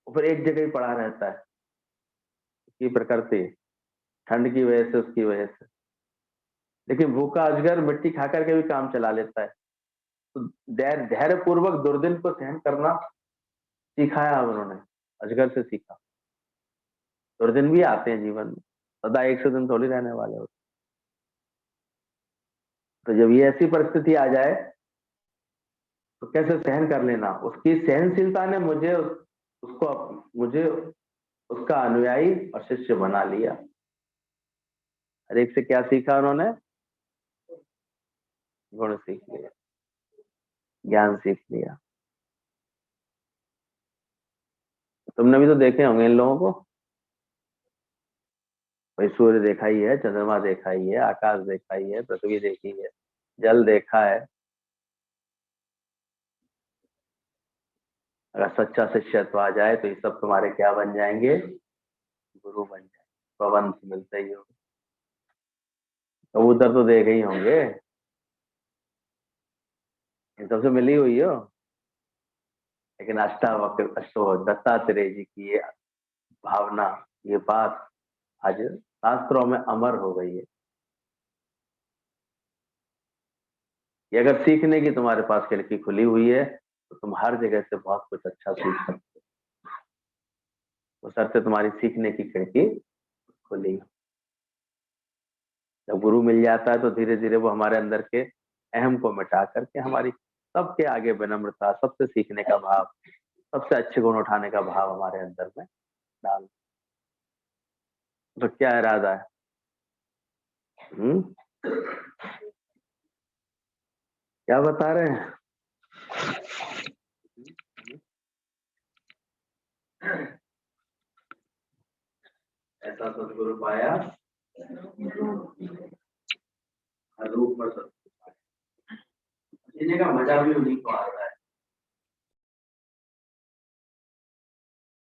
फिर एक जगह ही पड़ा रहता है, उसकी प्रकृति ठंड की वजह से, उसकी वजह से, लेकिन भूखा अजगर मिट्टी खा करके भी काम चला लेता है। तो धैर्य पूर्वक दुर्दिन को सहन करना सिखाया उन्होंने, अजगर से सीखा। दुर्दिन भी आते हैं जीवन में, सदा 100 दिन थोड़ी रहने वाले होते। तो जब ये ऐसी परिस्थिति आ जाए तो कैसे सहन कर लेना, उसकी सहनशीलता ने मुझे उसका अनुयायी और शिष्य बना लिया। हर एक से क्या सीखा उन्होंने, गुण सीख लिया, ज्ञान सीख लिया। तुमने भी तो देखे होंगे इन लोगों को, भाई सूर्य देखा ही है, चंद्रमा देखा ही है, आकाश देखा ही है, पृथ्वी देखी है, जल देखा है। अगर सच्चा शिष्यत्व आ जाए तो ये सब तुम्हारे क्या बन जाएंगे, गुरु बन जाएंगे, पवन से मिलते ही होंगे। कबूतर तो देखे ही होंगे, इन सबसे मिली हुई हो, लेकिन अष्टो दत्तात्रेय जी की ये भावना, ये बात आज शास्त्रों में अमर हो गई है। ये अगर सीखने की तुम्हारे पास खिड़की खुली हुई है तो तुम हर जगह से बहुत कुछ अच्छा सीख सकते हो, बशर्ते तुम्हारी सीखने की खिड़की खुली। जब गुरु मिल जाता है तो धीरे धीरे वो हमारे अंदर के अहम को मिटा करके हमारी सबके आगे विनम्रता, सबसे सीखने का भाव, सबसे अच्छे गुण उठाने का भाव हमारे अंदर में डाल। तो क्या इरादा है? क्या बता रहे हैं? ऐसा सदगुरु पाया रूप पर सदगुरु पाया, जीने का मजा भी उन्हीं को आया।